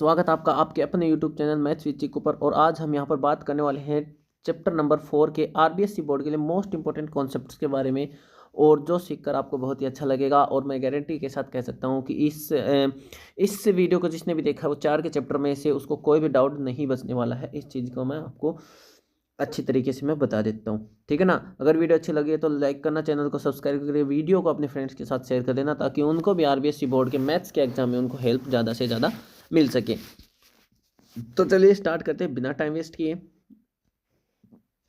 स्वागत आपका आपके अपने YouTube channel maths with Chiku पर। और आज हम यहाँ पर बात करने वाले हैं चैप्टर नंबर 4 के आरबीएससी बोर्ड के लिए मोस्ट इंपॉर्टेंट कॉन्सेप्ट्स के बारे में, और जो सीखकर आपको बहुत ही अच्छा लगेगा। और मैं गारंटी के साथ कह सकता हूँ कि इस वीडियो को जिसने भी देखा वो 4 के चैप्टर में से उसको कोई भी डाउट नहीं बचने वाला है। इस चीज़ को मैं आपको अच्छी तरीके से मैं बता देता हूँ, ठीक है ना। अगर वीडियो अच्छी लगी है तो लाइक करना, चैनल को सब्सक्राइब करके वीडियो को अपने फ्रेंड्स के साथ शेयर कर देना, ताकि उनको भी आरबीएससी बोर्ड के मैथ्स के एग्जाम में उनको हेल्प ज़्यादा से ज़्यादा मिल सके। तो चलिए स्टार्ट करते हैं बिना टाइम वेस्ट किए।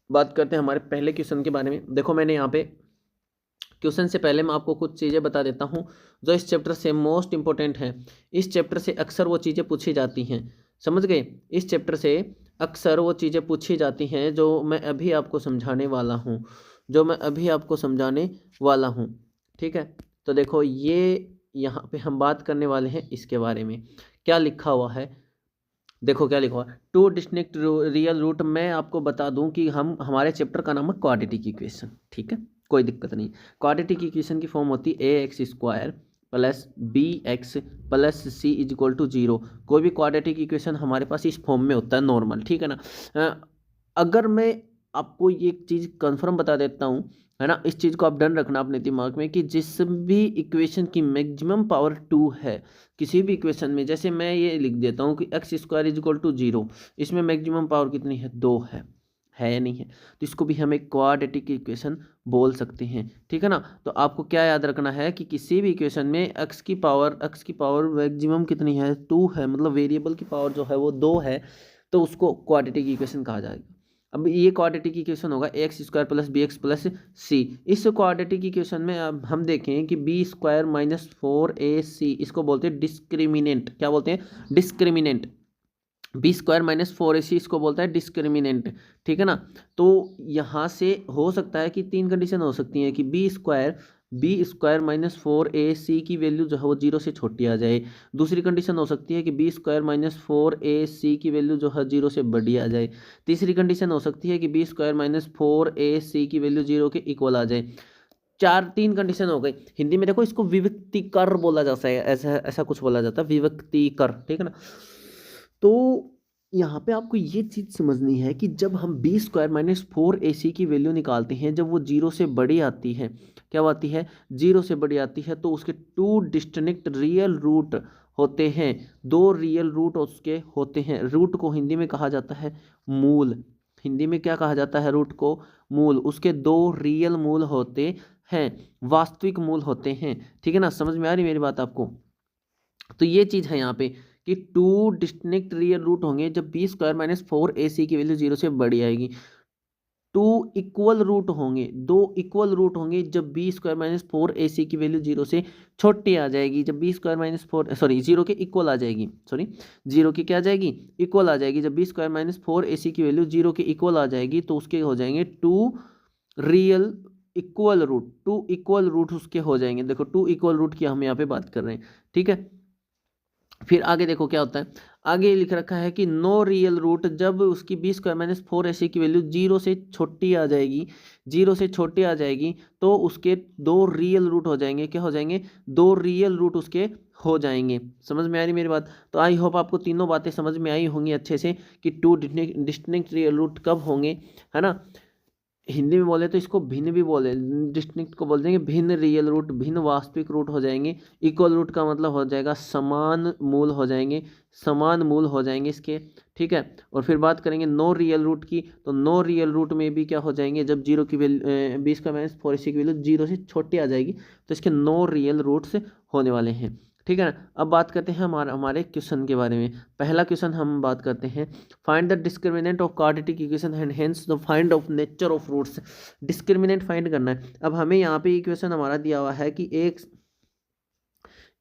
बात करते हैं हमारे पहले क्वेश्चन के बारे में। देखो, मैंने यहाँ पे क्वेश्चन से पहले मैं आपको कुछ चीज़ें बता देता हूँ जो इस चैप्टर से मोस्ट इंपॉर्टेंट हैं। इस चैप्टर से अक्सर वो चीज़ें पूछी जाती हैं, समझ गए। इस चैप्टर से अक्सर वो चीज़ें पूछी जाती हैं जो मैं अभी आपको समझाने वाला हूँ, ठीक है। तो देखो, ये यहाँ पे हम बात करने वाले हैं इसके बारे में। क्या लिखा हुआ है, देखो क्या लिखा हुआ है। Two distinct real root. मैं आपको बता दूं कि हमारे चैप्टर का नाम है क्वाड्रेटिक इक्वेशन, ठीक है, कोई दिक्कत नहीं। क्वाड्रेटिक इक्वेशन की फॉर्म होती है a x square plus b x plus c is equal to 0। कोई भी क्वाड्रेटिक इक्वेशन हमारे पास इस फॉर्म में होता है, नॉर्मल, ठीक है ना। अगर मैं आपको ये चीज़ कंफर्म बता देता हूँ, है ना, इस चीज़ को आप डन रखना अपने दिमाग में कि जिस भी इक्वेशन की मैक्सिमम पावर 2 है, किसी भी इक्वेशन में, जैसे मैं ये लिख देता हूँ कि x square is equal to 0, इसमें मैक्सिमम पावर कितनी है, 2 है या नहीं है, तो इसको भी हम एक क्वाड्रेटिक इक्वेशन बोल सकते हैं, ठीक है ना। तो आपको क्या याद रखना है कि किसी भी इक्वेशन में एक्स की पावर मैक्सिमम कितनी है, 2 है, मतलब वेरिएबल की पावर जो है वो 2 है, तो उसको क्वाड्रेटिक इक्वेशन कहा जाएगा। अब ये क्वाड्रेटिक इक्वेशन होगा x square plus b x plus c. इस क्वाड्रेटिक इक्वेशन में अब हम देखें कि बी स्क्वायर माइनस 4ac, इसको बोलते हैं डिस्क्रिमिनेंट। क्या बोलते हैं, discriminant. B square minus 4ac इसको बोलता है डिस्क्रिमिनेंट, ठीक है ना। तो यहाँ से हो सकता है कि 3 कंडीशन हो सकती हैं कि बी स्क्वायर माइनस 4ac की वैल्यू जो है वो 0 से छोटी आ जाए। दूसरी कंडीशन हो सकती है कि बी स्क्वायर माइनस 4ac की वैल्यू जो है 0 से बड़ी आ जाए। तीसरी कंडीशन हो सकती है कि बी स्क्वायर माइनस 4ac की वैल्यू 0 के इक्वल आ जाए। 3 कंडीशन हो गई। हिंदी में देखो, इसको विविक्तिकर बोला जाता है, ऐसा ऐसा कुछ बोला जाता है, विविक्तिकर, ठीक है ना। तो यहाँ पे आपको ये चीज़ समझनी है कि जब हम बी स्क्वायर माइनस 4ac की वैल्यू निकालते हैं, जब वो 0 से बड़ी आती है, क्या आती है, 0 से बड़ी आती है, तो उसके 2 डिस्टिंक्ट रियल रूट होते हैं। 2 रियल रूट उसके होते हैं। रूट को हिंदी में कहा जाता है मूल। हिंदी में क्या कहा जाता है, रूट को मूल। उसके 2 रियल मूल होते हैं, वास्तविक मूल होते हैं, ठीक है ना। समझ में आ रही मेरी बात आपको। तो ये चीज़ है यहाँ पे कि 2 डिस्टिंक्ट रियल रूट होंगे जब बी स्क्वायर माइनस 4ac की वैल्यू 0 से बड़ी आएगी। 2 इक्वल रूट होंगे, 2 इक्वल रूट होंगे जब बी स्क्वायर माइनस 4ac की वैल्यू 0 से छोटी आ जाएगी। जब बी स्क्वायर माइनस 0 के इक्वल आ जाएगी, 0 की क्या आ जाएगी, इक्वल आ जाएगी। जब बी स्क्वायर माइनस 4ac की वैल्यू 0 के इक्वल आ जाएगी तो उसके हो जाएंगे 2 real equal root. 2 equal root उसके हो जाएंगे। देखो, 2 इक्वल रूट की हम यहाँ पे बात कर रहे हैं, ठीक है। फिर आगे देखो क्या होता है, आगे लिख रखा है कि नो रियल रूट, जब उसकी बी स्क्वायर माइनस 4ac की वैल्यू 0 से छोटी आ जाएगी, 0 से छोटी आ जाएगी, तो उसके 2 रियल रूट हो जाएंगे। क्या हो जाएंगे, 2 रियल रूट उसके हो जाएंगे। समझ में आ रही मेरी बात। तो आई होप आपको तीनों बातें समझ में आई होंगी अच्छे से कि 2 डिस्टिंक्ट रियल रूट कब होंगे, है ना। हिंदी में बोले तो इसको भिन्न भी बोले, डिस्टिंक्ट को बोल देंगे भिन्न रियल रूट, भिन्न वास्तविक रूट हो जाएंगे। इक्वल रूट का मतलब हो जाएगा समान मूल हो जाएंगे, समान मूल हो जाएंगे इसके, ठीक है। और फिर बात करेंगे नो रियल रूट की, तो नो रियल रूट में भी क्या हो जाएंगे, जब 0 की वैल्यू 20 का माइनस 4ac की वैल्यू 0 से छोटी आ जाएगी, तो इसके नो रियल रूट्स होने वाले हैं, ठीक है ना। अब बात करते हैं हमारे क्वेश्चन के बारे में। पहला क्वेश्चन हम बात करते हैं, find the discriminant of quadratic equation and hence the find of nature of roots. Discriminant find करना है। अब हमें यहाँ पे इक्वेशन हमारा दिया हुआ है कि एक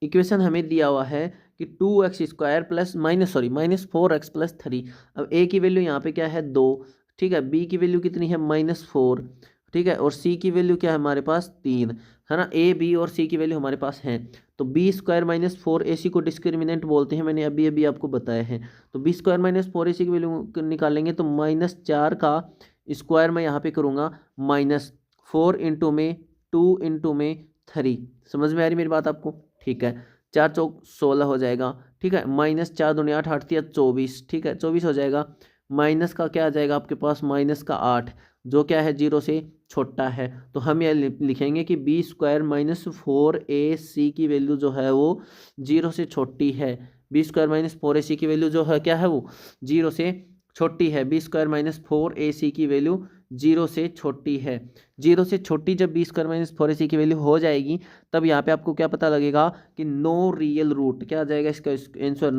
इक्वेशन हमें दिया हुआ है कि 2x square plus minus 4x plus 3। अब a की वैल्यू यहाँ पे क्या है, 2, ठीक है। b की वैल्यू कितनी है, -4, ठीक है। और c की वैल्यू क्या है हमारे पास, 3, है ना। a b और c की वैल्यू हमारे पास है। तो बी स्क्वायर माइनस 4ac को डिस्क्रिमिनेंट बोलते हैं, मैंने अभी अभी आपको बताया है। तो बी स्क्वायर माइनस 4ac की वैल्यू निकालेंगे तो -4 का स्क्वायर मैं यहाँ पे करूँगा, -4 इंटू में 2 इंटू में 3। समझ में आ रही मेरी बात आपको, ठीक है। 4 चौक 16 हो जाएगा, ठीक है। माइनस 4 दूनी 8, 8 तिया 24, ठीक है 24 हो जाएगा। माइनस का क्या आ जाएगा आपके पास, माइनस का 8, जो क्या है 0 से छोटा है। तो हम यह लिखेंगे कि बी स्क्वायर माइनस 4ac की वैल्यू जो है वो 0 से छोटी है। बी स्क्वायर माइनस 4ac की वैल्यू जो है क्या है वो 0 से छोटी है। बी स्क्वायर माइनस 4ac की वैल्यू 0 से छोटी है। 0 से छोटी जब बी स्क्वायर माइनस 4ac की वैल्यू हो जाएगी, तब यहाँ पे आपको क्या पता लगेगा कि नो रियल रूट, क्या आ जाएगा इसका answer,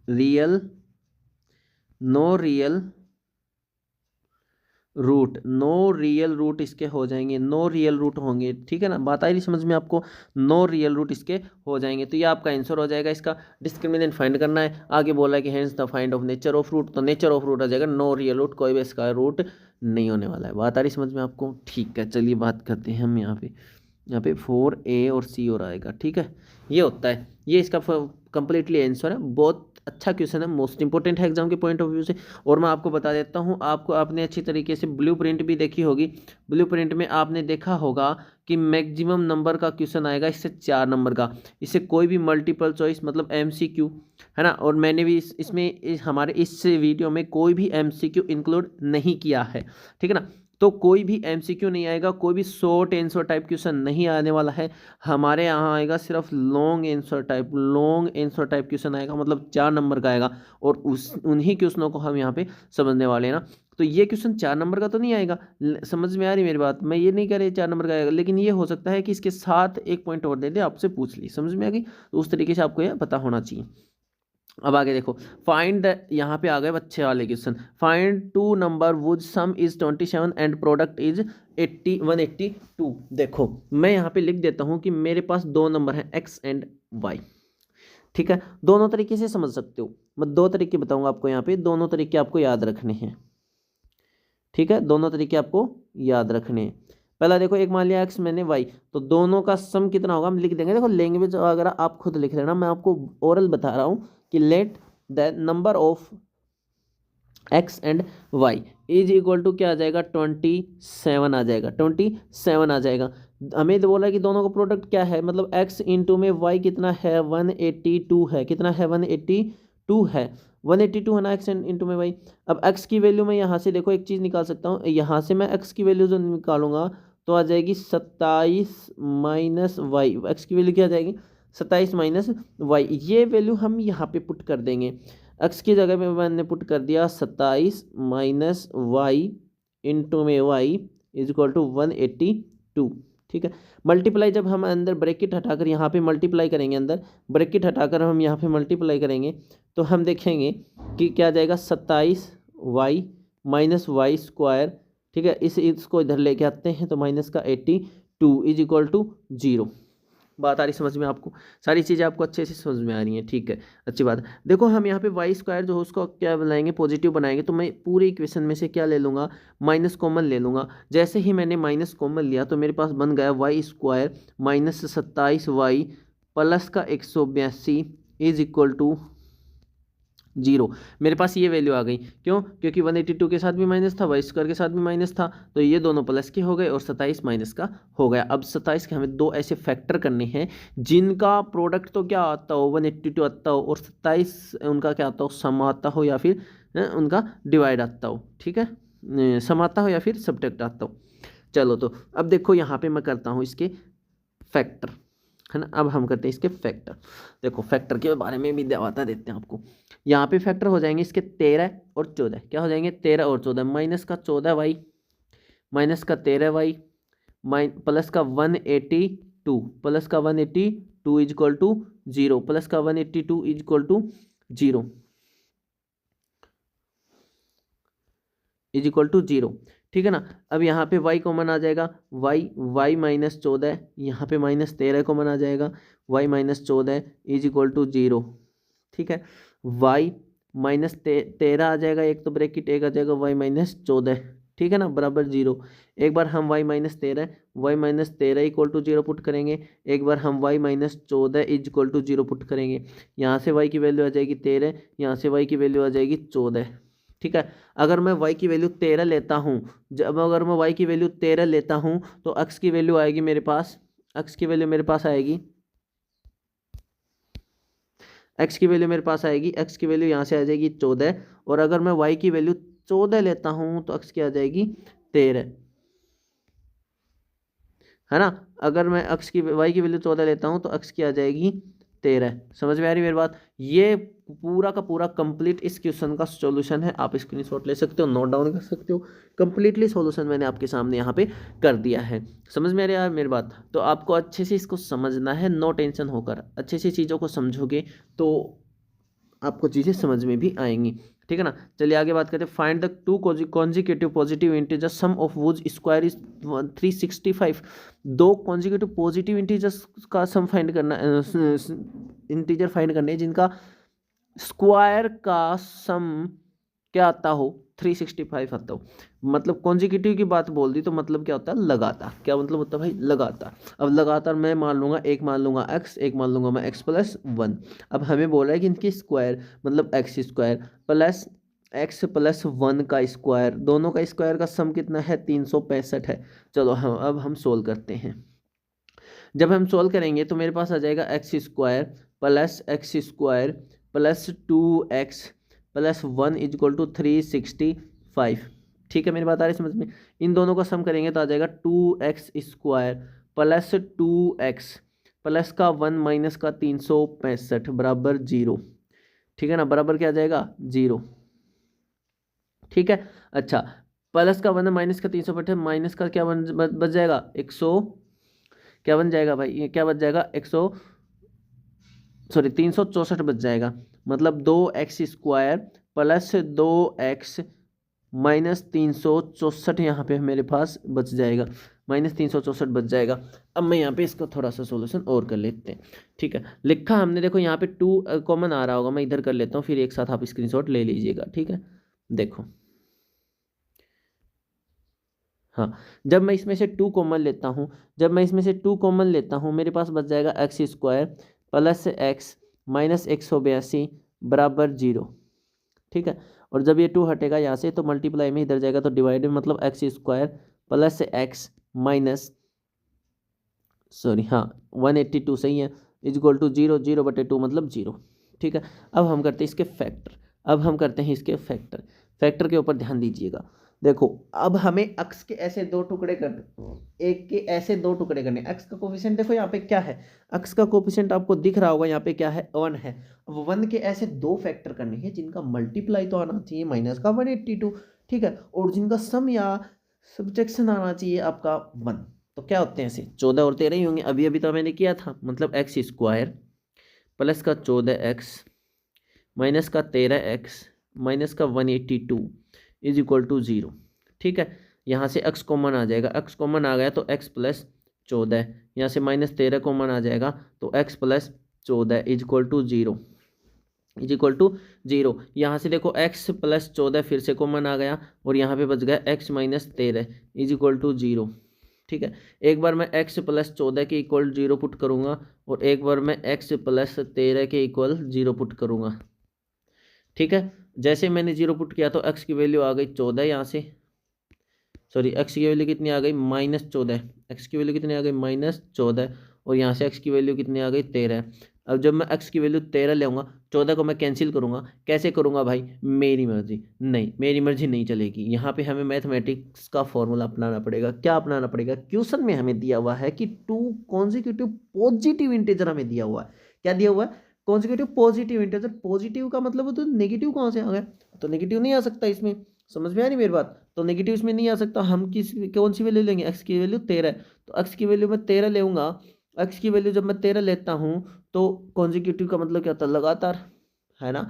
real no real root इसके हो जाएंगे, नो रियल रूट होंगे। ठीक है ना, बात आ रही समझ में आपको, नो रियल रूट इसके हो जाएंगे। तो ये आपका आंसर हो जाएगा। इसका डिस्क्रिमिनेंट फाइंड करना है। आगे बोला है कि hence the find of nature of root, तो नेचर ऑफ रूट आ जाएगा नो रियल रूट, कोई भी इसका रूट नहीं होने वाला है। बात आ रही समझ में आपको? ठीक है, चलिए बात करते हैं हम यहाँ पे 4a और c और आएगा। ठीक है, ये होता है, ये इसका कंप्लीटली आंसर है। बहुत अच्छा क्वेश्चन है, मोस्ट इंपॉर्टेंट है एग्जाम के पॉइंट ऑफ व्यू से। और मैं आपको बता देता हूँ, आपने अच्छी तरीके से ब्लूप्रिंट भी देखी होगी। ब्लूप्रिंट में आपने देखा होगा कि मैक्सिमम नंबर का क्वेश्चन आएगा इससे 4 नंबर का। इससे कोई भी मल्टीपल चॉइस मतलब MCQ है ना। और मैंने भी इसमें हमारे इस वीडियो में कोई भी MCQ इंक्लूड नहीं किया है। ठीक है ना, तो कोई भी MCQ नहीं आएगा, कोई भी शॉर्ट आंसर टाइप क्वेश्चन नहीं आने वाला है। हमारे यहाँ आएगा सिर्फ लॉन्ग आंसर टाइप क्वेश्चन आएगा, मतलब 4 नंबर का आएगा। और उन्हीं क्वेश्चनों को हम यहाँ पे समझने वाले हैं ना। तो ये क्वेश्चन 4 नंबर का तो नहीं आएगा, समझ में आ रही मेरी बात? मैं ये नहीं कह रही 4 नंबर का आएगा, लेकिन ये हो सकता है कि इसके साथ एक पॉइंट और दे दे, आपसे पूछ ली, समझ में आ गई? तो उस तरीके से आपको यह पता होना चाहिए। अब आगे देखो, फाइंड यहाँ पे आ गए बच्चे वाले question. Find 2 number would some is 27 and product is 182। देखो मैं यहाँ पे लिख देता हूँ कि मेरे पास 2 नंबर हैं x एंड y। ठीक है, दोनों तरीके से समझ सकते हो। मैं 2 तरीके बताऊंगा आपको, यहाँ पे दोनों तरीके आपको याद रखने हैं। ठीक है, दोनों तरीके आपको याद रखने हैं। पहला देखो, एक मान लिया x मैंने y, तो दोनों का सम कितना होगा हम लिख देंगे। देखो लैंग्वेज वगैरह आप खुद लिख लेना, मैं आपको ओरल बता रहा हूँ कि let the number of x and y is equal to क्या आ जाएगा, 27 आ जाएगा, 27 आ जाएगा। हमें तो बोला कि दोनों का प्रोडक्ट क्या है, मतलब x इंटू में y कितना है, 182 है। कितना है, 182 है, 182 है ना x इंटू में y। अब x की वैल्यू मैं यहाँ से देखो एक चीज़ निकाल सकता हूँ, यहाँ से मैं x की वैल्यू जो निकालूंगा तो आ जाएगी 27 माइनस वाई। एक्स की वैल्यू क्या आ जाएगी, 27 माइनस वाई। ये वैल्यू हम यहाँ पे पुट कर देंगे। एक्स की जगह पे मैंने पुट कर दिया 27 माइनस वाई इंटू में वाई इज इक्वल टू 182। ठीक है, मल्टीप्लाई जब हम अंदर ब्रैकेट हटाकर यहाँ पे मल्टीप्लाई करेंगे, अंदर ब्रैकेट हटाकर हम यहाँ पे मल्टीप्लाई करेंगे, तो हम देखेंगे कि क्या आ जाएगा, 27 वाई माइनस वाई स्क्वायर। ठीक है, इसको इधर लेके आते हैं तो माइनस का 82 इज इक्वल टू 0। बात आ रही समझ में आपको? सारी चीज़ें आपको अच्छे से समझ में आ रही हैं। ठीक है, अच्छी बात है। देखो हम यहाँ पे वाई स्क्वायर जो है उसको क्या बनाएंगे, पॉजिटिव बनाएंगे। तो मैं पूरे इक्वेशन में से क्या ले लूँगा, माइनस कॉमन ले लूँगा। जैसे ही मैंने माइनस कॉमन लिया तो मेरे पास बन गया y square minus 27 y plus का 182 इज इक्वल टू 0। मेरे पास ये वैल्यू आ गई। क्यों? क्योंकि 182 के साथ भी माइनस था, वाई स्क्वायर के साथ भी माइनस था, तो ये दोनों प्लस के हो गए और 27 माइनस का हो गया। अब 27 के हमें 2 ऐसे फैक्टर करने हैं जिनका प्रोडक्ट तो क्या आता हो, 182 आता हो, और 27 उनका क्या आता हो, सम आता हो या फिर उनका डिवाइड आता हो। ठीक है, सम आता हो या फिर सब्ट्रैक्ट आता हो। चलो तो अब देखो यहाँ पे मैं करता हूँ इसके फैक्टर, है ना। अब हम करते हैं इसके फैक्टर। देखो फैक्टर के बारे में भी बता देते हैं आपको। यहाँ पे फैक्टर हो जाएंगे इसके 13 और 14। क्या हो जाएंगे, 13 और 14। माइनस का 14 वाई माइनस का 13 वाई प्लस का 182 प्लस का 182 इज इक्वल टू 0 प्लस का 182 is equal to 0 is equal to 0। ठीक है ना। अब यहाँ पे y कॉमन आ जाएगा, y माइनस 14, यहाँ पे माइनस 13 कॉमन आ जाएगा, y minus 14 is equal to 0। ठीक है, y माइनस 13 आ जाएगा, एक तो ब्रैकेट एक आ जाएगा y माइनस 14। ठीक है ना, बराबर 0। एक बार हम y minus 13 equal to 0 put करेंगे, एक बार हम y minus 14 is equal to 0 put करेंगे। यहाँ से y की वैल्यू आ जाएगी 13, यहाँ से y की वैल्यू आ जाएगी 14। ठीक है, अगर मैं y की वैल्यू 13 लेता हूँ, जब अगर मैं y की वैल्यू 13 लेता हूँ तो x की वैल्यू आएगी मेरे पास, x की वैल्यू मेरे पास आएगी एक्स की वैल्यू मेरे पास आएगी, एक्स की वैल्यू यहाँ से आ जाएगी 14, और अगर मैं वाई की वैल्यू 14 लेता हूँ तो एक्स की आ जाएगी 13, है ना। अगर मैं एक्स की वाई की वैल्यू 14 लेता हूँ तो एक्स की आ जाएगी 13। समझ में आ रही मेरी बात। ये पूरा का पूरा कंप्लीट इस क्वेश्चन का सॉल्यूशन है, आप स्क्रीनशॉट ले सकते हो, नोट डाउन कर सकते हो। कंप्लीटली सॉल्यूशन मैंने आपके सामने यहाँ पे कर दिया है। समझ में आ रही है यार मेरी बात। तो आपको अच्छे से इसको समझना है, नो टेंशन होकर अच्छे से चीज़ों को समझोगे तो आपको चीज़ें समझ में भी आएंगी, ठीक है ना। चलिए आगे बात करते हैं। Find the two consecutive positive integer sum of whose square is 365। दो कॉन्जिक्यूटिव पॉजिटिव इंटीजर्स का सम फाइंड करना, इंटीजर फाइंड करने जिनका स्क्वायर का सम क्या आता हो 365 आता हो। मतलब कॉन्जिक्यूटिव की बात बोल दी तो मतलब क्या होता है, लगातार। क्या मतलब होता है भाई, लगातार। अब लगातार मैं मान लूंगा, एक मान लूंगा एक्स, एक मान लूंगा मैं एक्स प्लस 1। अब हमें बोल रहा है कि इनकी स्क्वायर मतलब x square plus x plus 1 का स्क्वायर, दोनों का स्क्वायर का सम कितना है 365 है। चलो हम अब हम सोल्व करते हैं। जब हम सोल्व करेंगे तो मेरे पास आ जाएगा x square plus 2x plus 1 is equal to 365। ठीक है, मेरी बात आ रही है समझ में। इन दोनों का सम करेंगे तो आ जाएगा 2x square plus 2x plus का 1 माइनस का 365 बराबर 0। ठीक है ना, बराबर क्या आ जाएगा 0। ठीक है, अच्छा प्लस का 1 माइनस का 365 माइनस का क्या बच जाएगा 100, क्या बन जाएगा भाई, ये क्या बच जाएगा 364 बच जाएगा। मतलब 2x square plus 2x minus 364 यहाँ पे मेरे पास बच जाएगा, माइनस 364 बच जाएगा। अब मैं यहाँ पे इसको थोड़ा सा सोल्यूशन और कर लेते हैं। ठीक है, लिखा हमने देखो यहाँ पे 2 कॉमन आ रहा होगा, मैं इधर कर लेता हूँ, फिर एक साथ आप स्क्रीनशॉट ले लीजिएगा। ठीक है, देखो हाँ, जब मैं इसमें से 2 कॉमन लेता हूँ मेरे पास बच जाएगा x square plus x minus 182 बराबर 0। ठीक है, और जब ये 2 हटेगा यहाँ से तो मल्टीप्लाई में इधर जाएगा तो डिवाइड में, मतलब x square plus x minus 182 सही है इजक्वल टू 0, 0/2 मतलब 0। ठीक है, अब हम करते हैं इसके फैक्टर। फैक्टर के ऊपर ध्यान दीजिएगा। देखो अब हमें एक्स के ऐसे 2 टुकड़े करने, एक के ऐसे 2 टुकड़े करने। एक्स का कोफिशिएंट देखो यहाँ पे क्या है, एक्स का कोफिशिएंट आपको दिख रहा होगा यहाँ पे क्या है 1 है। अब 1 के ऐसे 2 फैक्टर करने हैं जिनका मल्टीप्लाई तो आना चाहिए माइनस का 182। ठीक है, और जिनका सम या सब्ट्रैक्शन आना चाहिए आपका 1। तो क्या होते हैं ऐसे 14 और 13 ही होंगे। अभी अभी तो मैंने किया था, मतलब एक्स स्क्वायर प्लस का 14x माइनस का 13x माइनस का 182 इज इक्वल टू 0। ठीक है, यहाँ से x कॉमन आ जाएगा, x कॉमन आ गया तो x प्लस 14, यहाँ से माइनस 13 कॉमन आ जाएगा तो x plus 14 is equal to 0। यहाँ से देखो x प्लस 14 फिर से कॉमन आ गया और यहाँ पे बच गया x minus 13 is equal to 0। ठीक है, एक बार मैं x प्लस 14 के इक्वल 0 पुट करूँगा और एक बार मैं x प्लस 13 के इक्वल 0 पुट करूँगा। ठीक है, जैसे मैंने 0 पुट किया तो x की वैल्यू आ गई 14, यहाँ से x की वैल्यू कितनी आ गई -14, x की वैल्यू कितनी आ गई -14, और यहाँ से x की वैल्यू कितनी आ गई 13। अब जब मैं x की वैल्यू 13 लेऊंगा, 14 को मैं कैंसिल करूंगा। कैसे करूंगा भाई, मेरी मर्जी नहीं चलेगी। यहाँ पे हमें मैथमेटिक्स का फॉर्मूला अपनाना पड़ेगा। क्या अपनाना पड़ेगा, क्वेश्चन में हमें दिया हुआ है कि 2 कॉन्जिक्यूटिव पॉजिटिव इंटीजर हमें दिया हुआ है। क्या दिया हुआ है, कॉन्जिक्यूटिव पॉजिटिव इंटीजर। पॉजिटिव का मतलब तो नेगेटिव कहाँ से आ गया, तो नेगेटिव नहीं आ सकता इसमें। समझ में आ रही मेरी बात, तो नेगेटिव इसमें नहीं आ सकता। हम कौन सी वैल्यू लेंगे, एक्स की वैल्यू 13, तो एक्स की वैल्यू मैं 13 लेऊंगा। एक्स की वैल्यू जब मैं 13 लेता हूँ तो कॉन्जिक्यूटिव का मतलब क्या होता है, लगातार, है ना।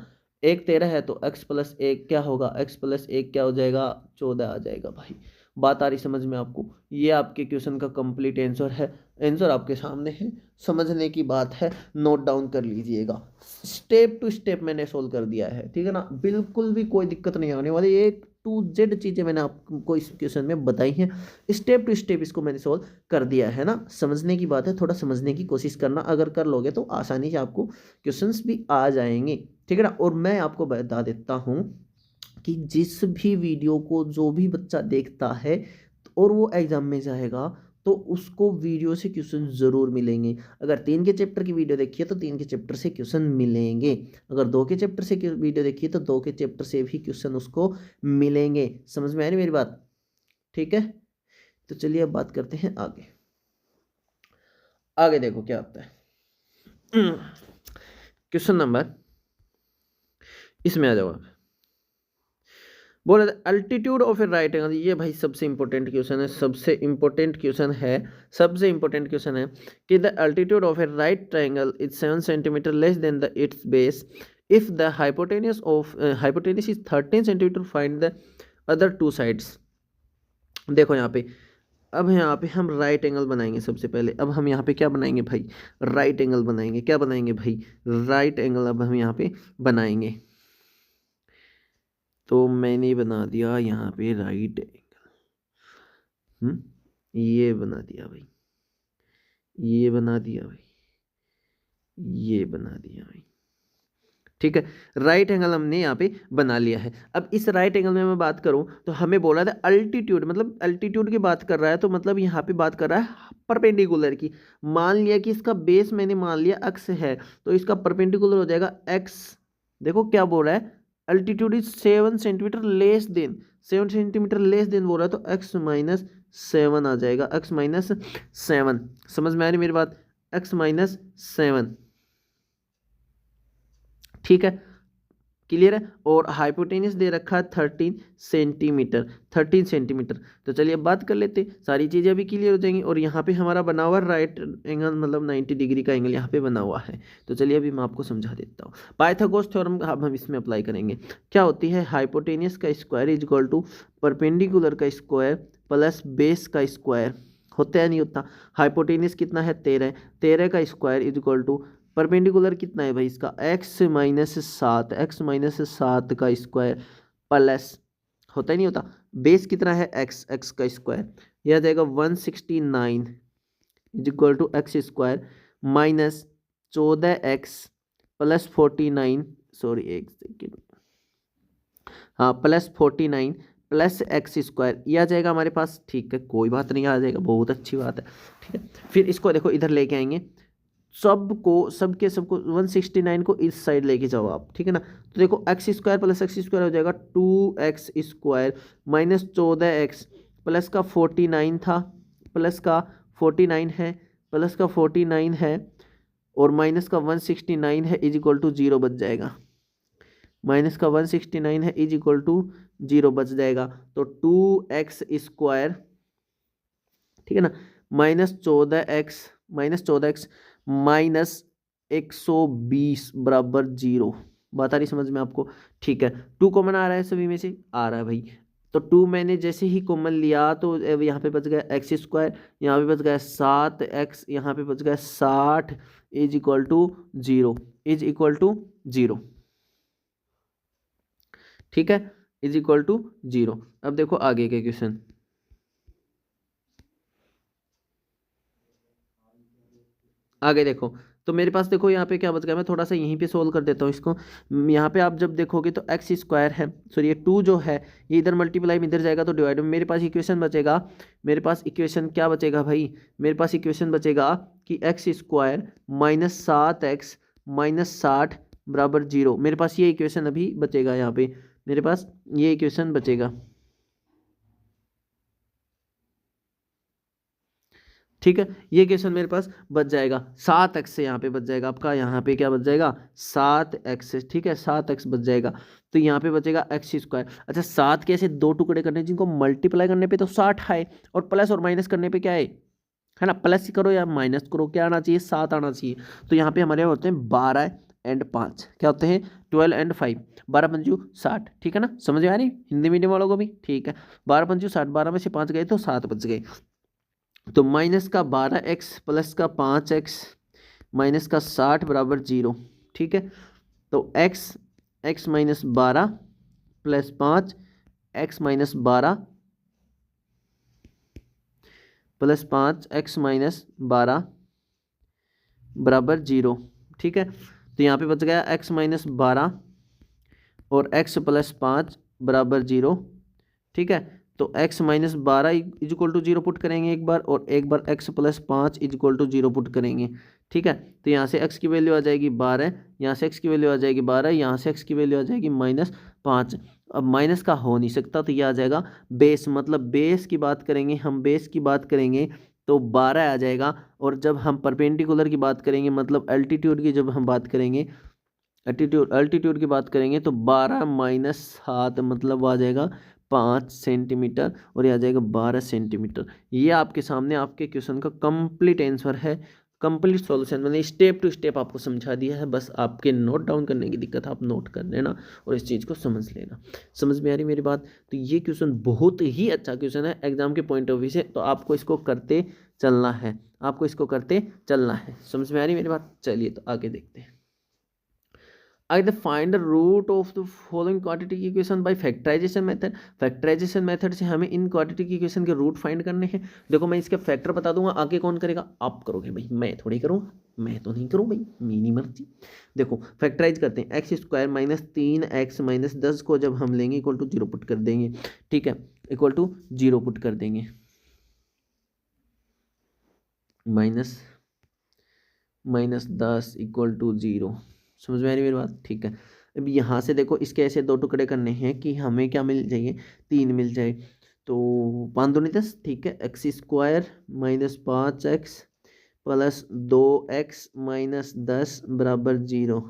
एक 13 है तो x प्लस 1 क्या होगा, x प्लस 1 क्या हो जाएगा 14 आ जाएगा। भाई बात आ रही समझ में आपको। ये आपके क्वेश्चन का कंप्लीट आंसर है, आंसर आपके सामने है, समझने की बात है, नोट डाउन कर लीजिएगा। स्टेप टू स्टेप मैंने सोल्व कर दिया है, ठीक है ना। बिल्कुल भी कोई दिक्कत नहीं आने वाली, एक टू जेड चीज़ें मैंने आपको इस क्वेश्चन में बताई हैं। स्टेप टू स्टेप इसको मैंने सोल्व कर दिया है ना। समझने की बात है, थोड़ा समझने की कोशिश करना, अगर कर लोगे तो आसानी से आपको क्वेश्चंस भी आ जाएंगे, ठीक है ना। और मैं आपको बता देता हूँ कि जिस भी वीडियो को जो भी बच्चा देखता है और वो एग्जाम में जाएगा तो उसको वीडियो से क्वेश्चन ज़रूर मिलेंगे। अगर 3 के चैप्टर की वीडियो देखिए तो 3 के चैप्टर से क्वेश्चन मिलेंगे, अगर 2 के चैप्टर से वीडियो देखिए तो 2 के चैप्टर से भी क्वेश्चन उसको मिलेंगे। समझ में आ रही मेरी बात? ठीक है, तो चलिए अब बात करते हैं आगे। आगे देखो क्या आता है। क्वेश्चन नंबर, इसमें आ जाओ आप। बोले altitude of A right angle, ये भाई सबसे इंपॉर्टेंट क्वेश्चन है, सबसे इंपॉर्टेंट क्वेश्चन है, सबसे इंपॉर्टेंट क्वेश्चन है कि the altitude of A right triangle is 7 centimetre less than the it's base if the hypotenuse is 13 centimetre, find the other two sides. देखो यहाँ पे, अब यहाँ पे हम राइट एंगल बनाएंगे सबसे पहले। अब हम यहाँ पे क्या बनाएंगे भाई? राइट एंगल बनाएंगे। क्या बनाएंगे भाई? राइट एंगल अब हम यहाँ पे बनाएंगे। तो मैंने बना दिया यहाँ पे राइट एंगल, ये बना दिया भाई, ये बना दिया भाई, ये बना दिया भाई। ठीक है, राइट एंगल हमने यहाँ पे बना लिया है। अब इस राइट एंगल में मैं बात करूँ तो हमें बोला था अल्टीट्यूड, मतलब अल्टीट्यूड की बात कर रहा है, तो मतलब यहाँ पे बात कर रहा है परपेंडिकुलर की। मान लिया कि इसका बेस मैंने मान लिया अक्स है, तो इसका परपेंडिकुलर हो जाएगा एक्स। देखो क्या बोल रहा है, altitude is 7 centimetre less than, 7 centimetre less than बोल रहा है, तो एक्स माइनस 7 आ जाएगा, एक्स माइनस 7। समझ में आ रही मेरी बात? एक्स माइनस 7, ठीक है, क्लियर है। और हाइपोटेन्यूज दे रखा है 13 सेंटीमीटर, 13 सेंटीमीटर। तो चलिए अब बात कर लेते हैं, सारी चीज़ें अभी क्लियर हो जाएंगी। और यहाँ पे हमारा बना हुआ राइट एंगल, मतलब 90 डिग्री का एंगल यहाँ पे बना हुआ है। तो चलिए अभी मैं आपको समझा देता हूँ। पाइथागोरस थ्योरम अब हम इसमें अप्लाई करेंगे। क्या होती है? हाइपोटेन्यूज का square is equal to perpendicular का स्क्वायर प्लस बेस का स्क्वायर। होता है नहीं होता? हाइपोटेन्यूज कितना है? 13, 13 का square is equal to perpendicular कितना है भाई इसका? एक्स माइनस 7, एक्स माइनस 7 का स्क्वायर प्लस, होता ही नहीं होता, बेस कितना है? एक्स, एक्स का स्क्वायर, यह आ जाएगा 169 is equal to x square minus 14x plus 49, sorry एक सेकेंड, हाँ प्लस 49 प्लस एक्स स्क्वायर, यह आ जाएगा हमारे पास। ठीक है, कोई बात नहीं, आ जाएगा, बहुत अच्छी बात है। ठीक है, फिर इसको देखो इधर लेके आएंगे, सबको सबके सबको 169 को इस साइड लेके जाओ आप, ठीक है ना। तो देखो x square plus x square हो जाएगा 2x square minus 14x plus का 49 था, प्लस का 49 है, प्लस का 49 है और माइनस का 169 है इज इक्वल टू 0 बच जाएगा। माइनस का 169 है इज इक्वल टू 0 बच जाएगा। तो 2x स्क्वायर, ठीक है ना, माइनस 14x माइनस 120 बराबर 0। बात आ रही समझ में आपको? ठीक है, 2 कॉमन आ रहा है सभी में से, आ रहा है भाई। तो 2 मैंने जैसे ही कॉमन लिया तो यहाँ पे बच गया एक्स स्क्वायर, यहाँ पे बच गया 7x, यहाँ पे बच गया 60 is equal to 0, is equal to 0, ठीक है, इज इक्वल टू 0। अब देखो आगे के क्वेश्चन, आगे देखो। तो मेरे पास देखो यहाँ पे क्या बच गया, मैं थोड़ा सा यहीं पे सोल्व कर देता हूँ इसको। यहाँ पे आप जब देखोगे तो एक्स स्क्वायर है, सॉरी ये 2 जो है ये इधर मल्टीप्लाई में इधर जाएगा तो डिवाइड में मेरे पास इक्वेशन बचेगा। मेरे पास इक्वेशन क्या बचेगा भाई? मेरे पास इक्वेशन बचेगा कि x square minus 7x minus 60 बराबर 0। मेरे पास ये इक्वेशन अभी बचेगा, यहाँ पे मेरे पास ये इक्वेशन बचेगा, ठीक है। ये क्वेश्चन मेरे पास बच जाएगा 7x से, यहाँ पे बच जाएगा आपका, यहाँ पे क्या बच जाएगा? 7x, ठीक है, 7x बच जाएगा। तो यहाँ पे बचेगा एक्स स्क्वायर। अच्छा, 7 के ऐसे 2 टुकड़े करने जिनको मल्टीप्लाई करने पे तो 60 है, और प्लस और माइनस करने पे क्या है ना, प्लस करो या माइनस करो, क्या आना चाहिए? 7 आना चाहिए। तो यहाँ पे हमारे होते हैं 12 एंड 5, क्या होते हैं? 12 एंड 5, 12 पंजू 60, ठीक है ना। समझ में आ रही हिंदी मीडियम वालों को भी? ठीक है, 12 पंजू 60, 12 में से 5 गए तो 7 बच गए। तो माइनस का 12x प्लस का 5x माइनस का 60 बराबर 0, ठीक है। तो x minus 12 plus 5 x minus 12 plus 5 x minus 12 बराबर 0, ठीक है। तो यहाँ पे बच गया x माइनस 12 और x प्लस 5 बराबर 0, ठीक है। तो x minus 12 is equal to 0 put करेंगे एक बार, और एक बार x plus 5 is equal to 0 put करेंगे। ठीक है, तो यहाँ से x की वैल्यू आ जाएगी 12, यहाँ से x की वैल्यू आ जाएगी 12, यहाँ से x की वैल्यू आ जाएगी -5। अब माइनस का हो नहीं सकता, तो ये आ जाएगा बेस, मतलब बेस की बात करेंगे हम, बेस की बात करेंगे तो 12 आ जाएगा। और जब हम परपेंडिकुलर की बात करेंगे, मतलब एल्टीट्यूड की जब हम बात करेंगे, अल्टीट्यूड की बात करेंगे तो 12 माइनस 7 मतलब वो आ जाएगा 5 सेंटीमीटर, और ये आ जाएगा 12 सेंटीमीटर। ये आपके सामने आपके क्वेश्चन का कंप्लीट आंसर है, कंप्लीट सॉल्यूशन। मैंने स्टेप टू स्टेप आपको समझा दिया है, बस आपके नोट डाउन करने की दिक्कत है, आप नोट कर लेना और इस चीज़ को समझ लेना। समझ में आ रही मेरी बात? तो ये क्वेश्चन बहुत ही अच्छा क्वेश्चन है एग्जाम के पॉइंट ऑफ व्यू से, तो आपको इसको करते चलना है, आपको इसको करते चलना है। समझ में आ रही मेरी बात? चलिए तो आगे देखते हैं। Either find the root of the following quadratic equation by factorization method। Factorization method से हमें इन क्वाड्रेटिक इक्वेशन के रूट फाइंड करने हैं। देखो मैं इसके फैक्टर बता दूंगा, आगे कौन करेगा? आप करोगे भाई, मैं थोड़ी करूँगा, मैं तो नहीं करूँ भाई, मेरी मर्जी। देखो फैक्टराइज करते हैं, x square minus 3x minus 10 को जब हम लेंगे इक्वल टू 0 पुट कर देंगे। ठीक है, इक्वल टू 0 पुट कर देंगे, माइनस 10 इक्वल टू 0। समझ में आ रही मेरी बात? ठीक है, अब यहाँ से देखो इसके ऐसे दो टुकड़े करने हैं कि हमें क्या मिल जाइए, 3 मिल जाए। तो 5 दूनी 10, ठीक है, x square minus 5x plus 2x minus 10 बराबर 0।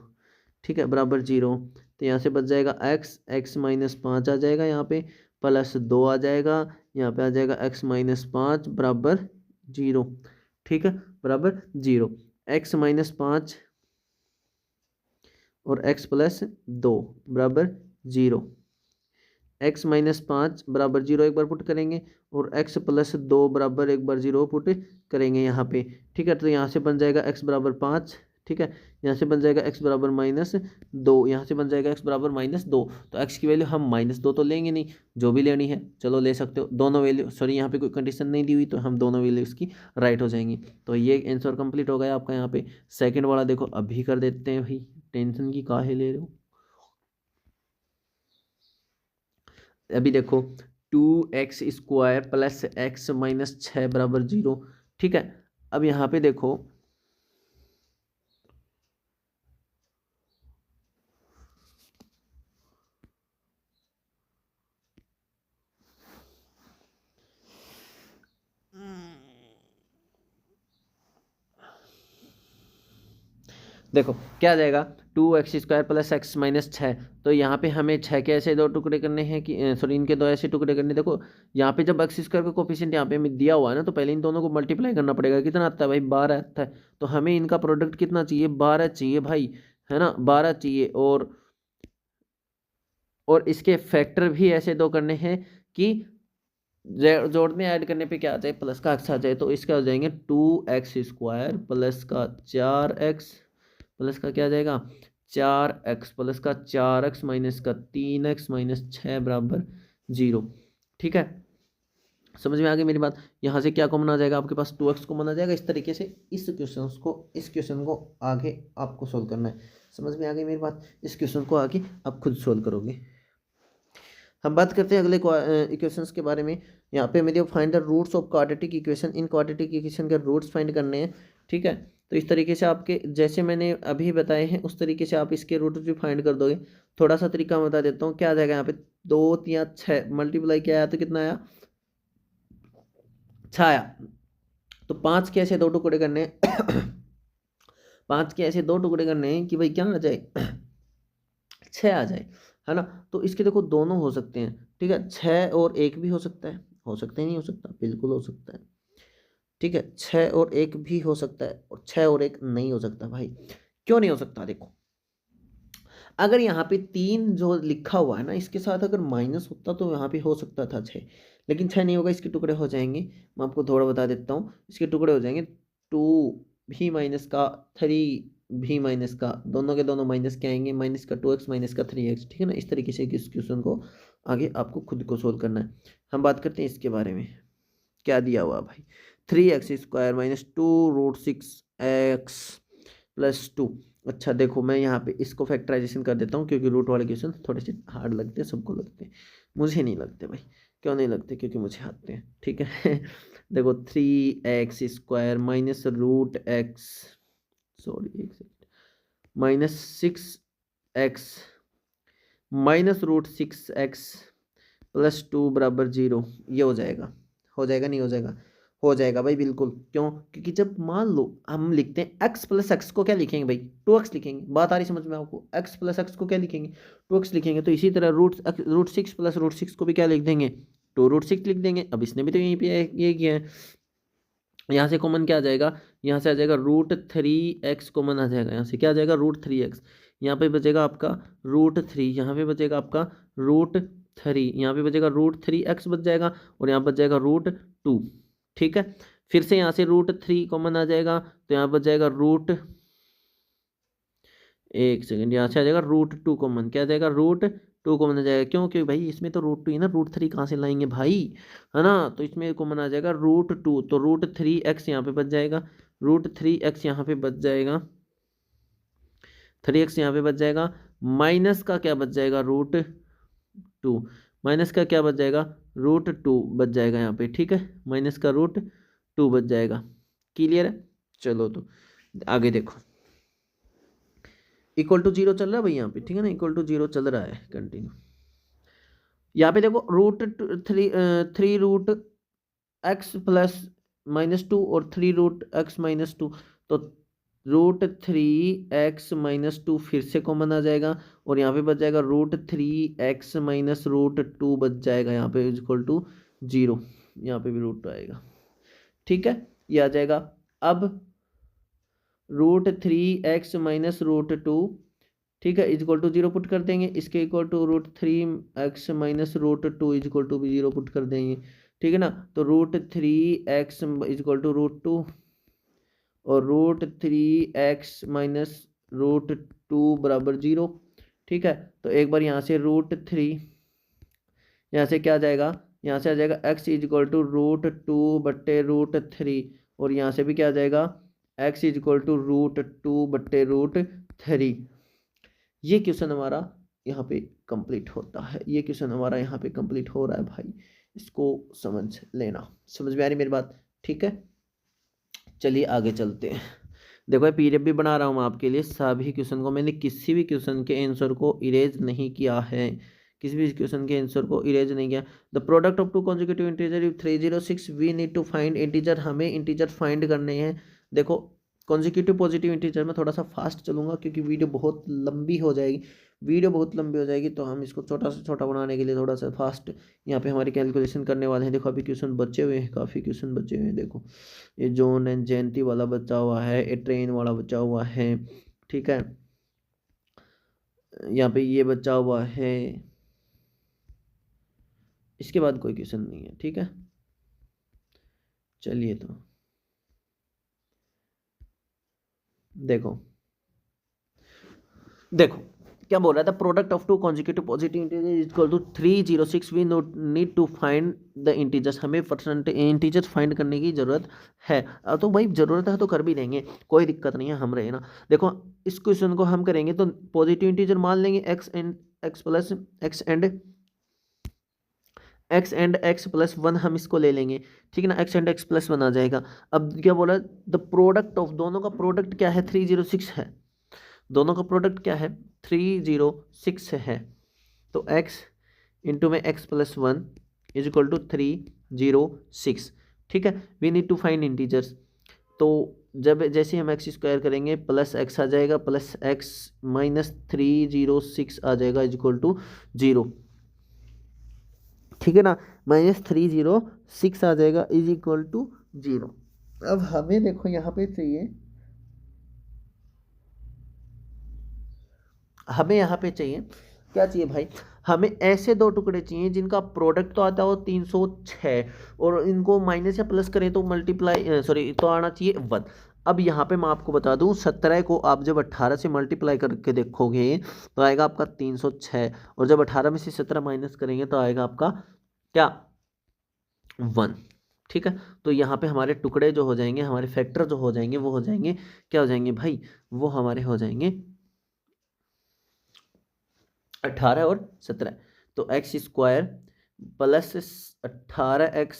ठीक है, बराबर 0। तो यहाँ से बच जाएगा x माइनस 5 आ जाएगा, यहाँ पे प्लस 2 आ जाएगा, यहाँ पे आ जाएगा x माइनस 5 बराबर 0। ठीक है, बराबर 0, x माइनस 5 और x प्लस 2 बराबर 0। x माइनस 5 बराबर 0 एक बार पुट करेंगे, और x प्लस 2 बराबर एक बार 0 पुट करेंगे यहाँ पे। ठीक है, तो यहाँ से बन जाएगा x बराबर 5। ठीक है, यहाँ से बन जाएगा x बराबर -2, यहाँ से बन जाएगा x बराबर -2। तो x की वैल्यू हम -2 तो लेंगे नहीं, जो भी लेनी है चलो ले सकते हो, दोनों वैल्यू, सॉरी यहाँ पे कोई कंडीशन नहीं दी हुई, तो हम दोनों वैल्यू इसकी राइट हो जाएंगी। तो ये आंसर कंप्लीट हो गया आपका। यहाँ पे सेकंड वाला देखो अभी कर देते हैं भाई, टेंशन की काहे ले रहे हो। अभी देखो 2x square plus x minus 6 बराबर 0। ठीक है, अब यहाँ पे देखो देखो क्या आ जाएगा, 2x square plus x minus 6। तो यहाँ पे हमें 6 के ऐसे दो टुकड़े करने हैं कि सॉरी इनके दो ऐसे टुकड़े करने। देखो यहाँ पे जब x स्क्वायर का कोफिशिएंट यहाँ पे हमें दिया हुआ है ना, तो पहले इन दोनों को मल्टीप्लाई करना पड़ेगा। कितना आता है भाई? 12 आता है। तो हमें इनका प्रोडक्ट कितना चाहिए? 12 चाहिए भाई, है ना, 12 चाहिए। और इसके फैक्टर भी ऐसे दो करने हैं कि जोड़ने ऐड करने पे क्या आ जाए, प्लस का x आ जाए। तो इसका हो जाएंगे 2x स्क्वायर प्लस का 4x प्लस का क्या आ जाएगा, 4x प्लस का 4x माइनस का 3x माइनस 6 बराबर 0। ठीक है, समझ में आ गई मेरी बात? यहाँ से क्या कॉमन आ जाएगा आपके पास? 2x कॉमन आ जाएगा। इस तरीके से इस क्वेश्चन को आगे आपको सोल्व करना है। समझ में आ गई मेरी बात? इस क्वेश्चन को आगे आप खुद सोल्व करोगे। हम बात करते हैं अगले इक्वेशंस के बारे में। यहाँ पे मेरे find the roots of quadratic equation. इन क्वाड्रेटिक इक्वेशन के रूट्स फाइंड करने हैं। ठीक है, तो इस तरीके से आपके जैसे मैंने अभी बताए हैं उस तरीके से आप इसके रूट्स भी फाइंड कर दोगे। थोड़ा सा तरीका मैं बता देता हूँ। क्या आ जाएगा यहाँ पे, 2 या 6 मल्टीप्लाई किया आया तो कितना आया? 6 आया। तो 5 के ऐसे दो टुकड़े करने हैं 5 के ऐसे दो टुकड़े करने हैं कि भाई क्या आ जाए 6 आ जाए, है ना। तो इसके देखो दोनों हो सकते हैं। ठीक है, 6 और 1 भी हो सकता है, हो सकता है नहीं हो सकता, बिल्कुल हो सकता है। ठीक है, 6 और 1 भी हो सकता है, और 6 और 1 नहीं हो सकता भाई। क्यों नहीं हो सकता? देखो अगर यहाँ पे 3 जो लिखा हुआ है ना, इसके साथ अगर माइनस होता तो यहाँ पे हो सकता था 6, लेकिन 6 नहीं होगा। इसके टुकड़े हो जाएंगे, मैं आपको थोड़ा बता देता हूँ। इसके टुकड़े हो जाएंगे 2 भी माइनस का 3 भी माइनस का, दोनों के दोनों माइनस के आएंगे, माइनस का 2x माइनस का 3x। ठीक है ना, इस तरीके से इस क्वेश्चन को आगे आपको खुद को सोल्व करना है। हम बात करते हैं इसके बारे में। क्या दिया हुआ भाई, 3x square minus 2 root 6x plus 2। अच्छा देखो, मैं यहाँ पे इसको फैक्टराइजेशन कर देता हूँ, क्योंकि रूट वाले क्वेश्चन थोड़े से हार्ड लगते हैं, सबको लगते हैं, मुझे नहीं लगते भाई। क्यों नहीं लगते? क्योंकि मुझे आते हैं, ठीक है। देखो 3x² minus root x, sorry एक second, minus 6x minus root 6x plus 2 बराबर 0, ये हो जाएगा। हो जाएगा नहीं हो जाएगा? हो जाएगा भाई बिल्कुल। क्यों? क्योंकि जब मान लो हम लिखते हैं x प्लस एक्स को क्या लिखेंगे भाई? 2x लिखेंगे। बात आ रही समझ में आपको? x प्लस एक्स को क्या लिखेंगे? 2x लिखेंगे। तो इसी तरह रूट 6 प्लस रूट 6 को भी क्या लिख देंगे? 2√6 लिख देंगे। अब इसने भी तो यहीं पे ये किया है। यहाँ से कॉमन क्या आ जाएगा? यहाँ से आ जाएगा √3x कॉमन आ जाएगा। यहाँ से क्या आ जाएगा? √3x। यहाँ पे बचेगा आपका √3, यहाँ पे बचेगा आपका √3, यहाँ पे बचेगा √3x बच जाएगा, और यहाँ बच जाएगा √2। ठीक है, फिर से यहाँ से √3 कॉमन आ जाएगा, तो यहाँ बच जाएगा एक सेकेंड, यहाँ से आ जाएगा √2 कॉमन। क्या आ जाएगा? √2 कॉमन आ जाएगा। क्यों? क्योंकि भाई इसमें तो √2 ही ना, √3 कहाँ से लाएंगे भाई, है ना? तो इसमें कॉमन आ जाएगा √2, तो √3x यहाँ पे बच जाएगा, √3x यहाँ पे बच जाएगा, 3x यहाँ पे बच जाएगा, माइनस का क्या बच जाएगा? √2, माइनस का क्या बच जाएगा? √2 बच जाएगा यहाँ पे। ठीक है, माइनस का √2 बच जाएगा। क्लियर है? चलो तो आगे देखो, इक्वल टू 0 चल रहा है भाई यहाँ पे, ठीक है ना, इक्वल टू 0 चल रहा है कंटिन्यू। यहाँ पे देखो थ्री रूट एक्स प्लस -2 और 3√x -2, तो √3x-2 फिर से कॉमन आ जाएगा, और यहाँ पे बच जाएगा √3x -√2 बच जाएगा, यहाँ पे इक्वल टू 0, यहाँ पे भी √2 आएगा। ठीक है, ये आ जाएगा। अब √3x -√2, ठीक है, इक्वल टू 0 पुट कर देंगे। इसके equal to √3x -√2 equal to भी 0 पुट कर देंगे। ठीक है ना, तो √3x इक्वल टू √2 और √3x -√2 बराबर 0। ठीक है, तो एक बार यहाँ से √3, यहाँ से क्या आ जाएगा? यहाँ से आ जाएगा x इक्वल टू √2 बट्टे √3, और यहाँ से भी क्या आ जाएगा? x इक्वल टू √2 बट्टे √3। ये क्वेश्चन हमारा यहाँ पे कंप्लीट होता है, ये क्वेश्चन हमारा यहाँ पे कंप्लीट हो रहा है भाई, इसको समझ लेना। समझ में आ रही मेरी बात? ठीक है, चलिए आगे चलते हैं। देखो पीडीएफ भी बना रहा हूँ मैं आपके लिए, सभी क्वेश्चन को मैंने किसी भी क्वेश्चन के आंसर को इरेज नहीं किया है, किसी भी क्वेश्चन के आंसर को इरेज नहीं किया। The product of two consecutive integer if 306 we need to find integer, हमें इंटीजर फाइंड करने हैं। देखो कॉन्जिक्यूटिव पॉजिटिव इंटीजर में थोड़ा सा फास्ट चलूंगा, क्योंकि वीडियो बहुत लंबी हो जाएगी, तो हम इसको छोटा से छोटा बनाने के लिए थोड़ा सा फास्ट यहाँ पे हमारी कैलकुलेशन करने वाले हैं। देखो अभी क्वेश्चन बचे हुए हैं, काफ़ी क्वेश्चन बचे हुए हैं। देखो ये जॉन एंड जयंती वाला बचा हुआ है, ये ट्रेन वाला बचा हुआ है, ठीक है, यहाँ पे ये बचा हुआ है, इसके बाद कोई क्वेश्चन नहीं है। ठीक है, चलिए तो देखो क्या बोल रहा था? Product of two consecutive positive integer is equal to 306। We need to find the integers, हमें परसेंटेज इंटीजर्स फाइंड करने की जरूरत है। तो भाई जरूरत है तो कर भी देंगे, कोई दिक्कत नहीं है, हम रहे ना। देखो इस क्वेश्चन को हम करेंगे तो पॉजिटिव इंटीजर मान लेंगे x एंड x प्लस 1 हम इसको ले लेंगे। ठीक है ना, x एंड x प्लस 1 आ जाएगा। अब क्या बोला? द प्रोडक्ट ऑफ, दोनों का प्रोडक्ट क्या है? 306 है, दोनों का प्रोडक्ट क्या है? 306 है। तो x इंटू में x plus 1 is equal to 306। ठीक है, we need to find integers. तो जब जैसे हम x² करेंगे प्लस x आ जाएगा, प्लस x माइनस 306 आ जाएगा इज इक्वल टू 0। ठीक है ना, -306 आ जाएगा इज इक्वल टू 0। अब हमें देखो यहाँ पे चाहिए, हमें यहाँ पे चाहिए क्या चाहिए भाई? हमें ऐसे दो टुकड़े चाहिए जिनका प्रोडक्ट तो आता हो 306, और इनको माइनस या प्लस करें तो मल्टीप्लाई सॉरी तो आना चाहिए 1। अब यहाँ पे मैं आपको बता दूं, 17 को आप जब 18 से मल्टीप्लाई करके देखोगे तो आएगा आपका 306, और जब 18 में से 17 माइनस करेंगे तो आएगा आपका क्या? 1। ठीक है। तो यहाँ पे हमारे टुकड़े जो हो जाएंगे, हमारे फैक्टर जो हो जाएंगे वो हो जाएंगे, क्या हो जाएंगे भाई, वो हमारे हो जाएंगे 18 और 17। तो x square plus 18x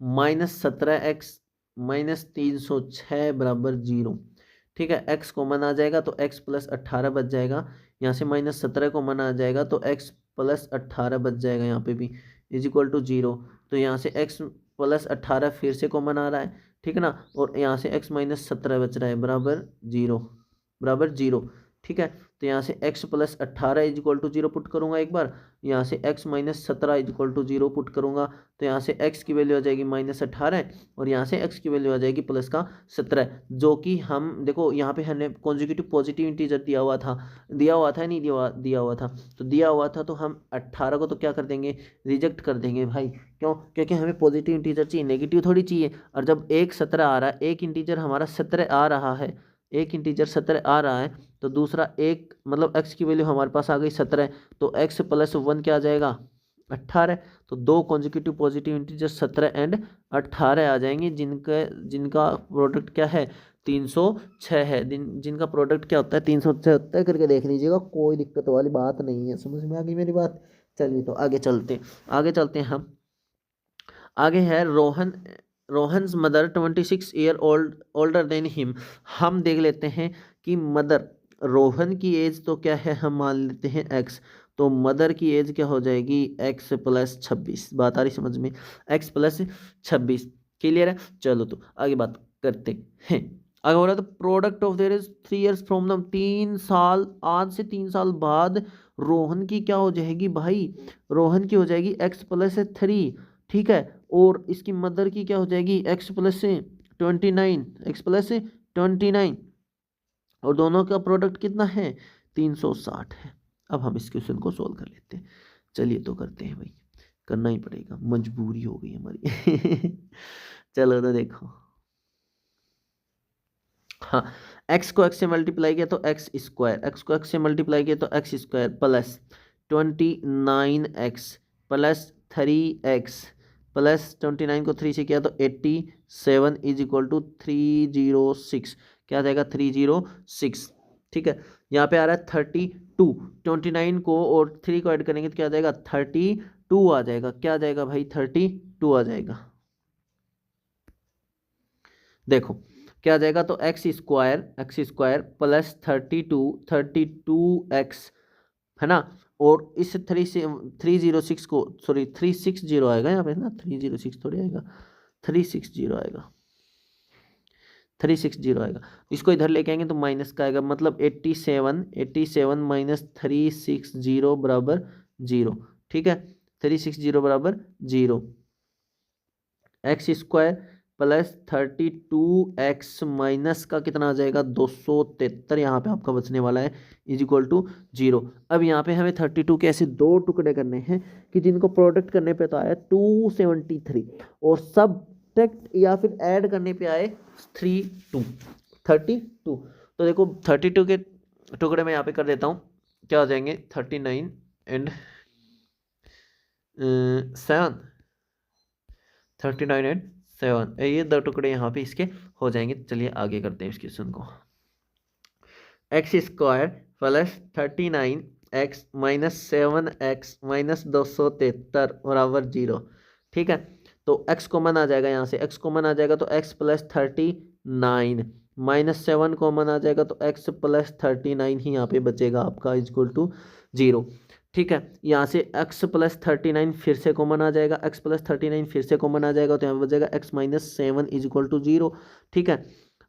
minus 17x minus 306 बराबर 0। ठीक है, x कॉमन आ जाएगा तो x प्लस 18 बच जाएगा, यहाँ से माइनस 17 कॉमन आ जाएगा तो x प्लस 18 बच जाएगा, यहाँ पे भी इज इक्वल टू 0। तो यहाँ से x प्लस 18 फिर से कॉमन आ रहा है, ठीक है ना, और यहाँ से x माइनस 17 बच रहा है बराबर 0, बराबर 0। ठीक है, तो यहाँ से x plus 18 is equal to 0 put करूंगा एक बार, यहाँ से x minus 17 is equal to 0 put करूंगा, तो यहाँ से x की वैल्यू आ जाएगी माइनस 18 और यहाँ से x की वैल्यू आ जाएगी प्लस का 17, जो कि हम देखो यहाँ पे हमने कॉन्जिक्यूटिव पॉजिटिव इंटीजर दिया हुआ था नहीं दिया हुआ था, तो दिया हुआ था तो हम 18 को तो क्या कर देंगे, रिजेक्ट कर देंगे भाई। क्यों? क्योंकि हमें पॉजिटिव इंटीजर चाहिए, नेगेटिव थोड़ी चाहिए। और जब एक 17 आ रहा है, एक इंटीजर हमारा 17 आ रहा है, एक इंटीजर 17 आ रहा है, तो दूसरा एक मतलब x की वैल्यू हमारे पास आ गई 17, तो x प्लस 1 क्या आ जाएगा 18। तो दो कॉन्जिक्यूटिव पॉजिटिव इंटीजर 17 एंड 18 आ जाएंगे, जिनका प्रोडक्ट क्या है 306 है, जिनका प्रोडक्ट क्या होता है 306 होता है, करके देख लीजिएगा, कोई दिक्कत वाली बात नहीं है। समझ में आ गई मेरी बात? चलिए तो आगे चलते हैं हम। आगे है Rohan's mother 26 year older than him. हम देख लेते हैं कि मदर, रोहन की एज तो क्या है, हम मान लेते हैं x, तो मदर की एज क्या हो जाएगी x प्लस 26। बात आ रही समझ में? x प्लस 26 क्लियर है। चलो तो आगे बात करते हैं। आगे बोला तो product of their is 3 years from the, 3 साल, आज से 3 साल बाद रोहन की क्या हो जाएगी भाई, रोहन की हो जाएगी x प्लस 3। ठीक है, और इसकी मदर की क्या हो जाएगी x प्लस 29, x प्लस 29, और दोनों का प्रोडक्ट कितना है 360 है। अब हम इस क्वेश्चन को सोल्व कर लेते हैं। चलिए तो करते हैं भाई, करना ही पड़ेगा, मजबूरी हो गई हमारी। चलो तो देखो, हाँ, x को x से मल्टीप्लाई किया तो एक्स स्क्वायर, x को x से मल्टीप्लाई किया तो x square plus 29x plus 3x plus 29 को 3 से किया तो 87 इज इक्वल टू 306। क्या आ जाएगा 306। ठीक है, यहाँ पे आ रहा है 32, 29 को और 3 को ऐड करेंगे तो क्या आ जाएगा 32 आ जाएगा। क्या आ जाएगा भाई 32 आ जाएगा। देखो क्या आ जाएगा, तो एक्स स्क्वायर प्लस 32x है ना, और इस 306 को, सॉरी 360 आएगा यहाँ पे ना, 306 थोड़ी आएगा, 360 आएगा, 360 आएगा। इसको इधर लेके आएंगे तो माइनस का आएगा, मतलब 87 माइनस 360 बराबर 0। ठीक है, 360 बराबर 0। X square plus 32x minus का कितना आ जाएगा 273, यहाँ पे आपका बचने वाला है इज इक्वल टू 0। अब यहाँ पे हमें 32 के ऐसे दो टुकड़े करने हैं कि जिनको प्रोडक्ट करने पे तो आया 273 और सब्ट्रैक्ट या फिर ऐड करने पे आए 32। तो देखो 32 के टुकड़े में यहाँ पे कर देता हूँ, क्या हो जाएंगे 39 एंड 7, 39 एंड 7, ये दो टुकड़े यहाँ पे इसके हो जाएंगे। चलिए आगे करते हैं इस क्वेश्चन को। X square plus 39x minus 7x minus 273 बराबर 0। ठीक है, तो x कॉमन आ जाएगा, यहाँ से x कॉमन आ जाएगा तो x प्लस 39 माइनस 7 कॉमन आ जाएगा तो x प्लस 39 ही यहाँ पे बचेगा आपका इक्वल टू 0। ठीक है, यहाँ से x प्लस 39 फिर से कॉमन आ जाएगा, x प्लस 39 फिर से कॉमन आ जाएगा तो यहाँ पे बचेगा x minus 7 is equal to 0। ठीक है,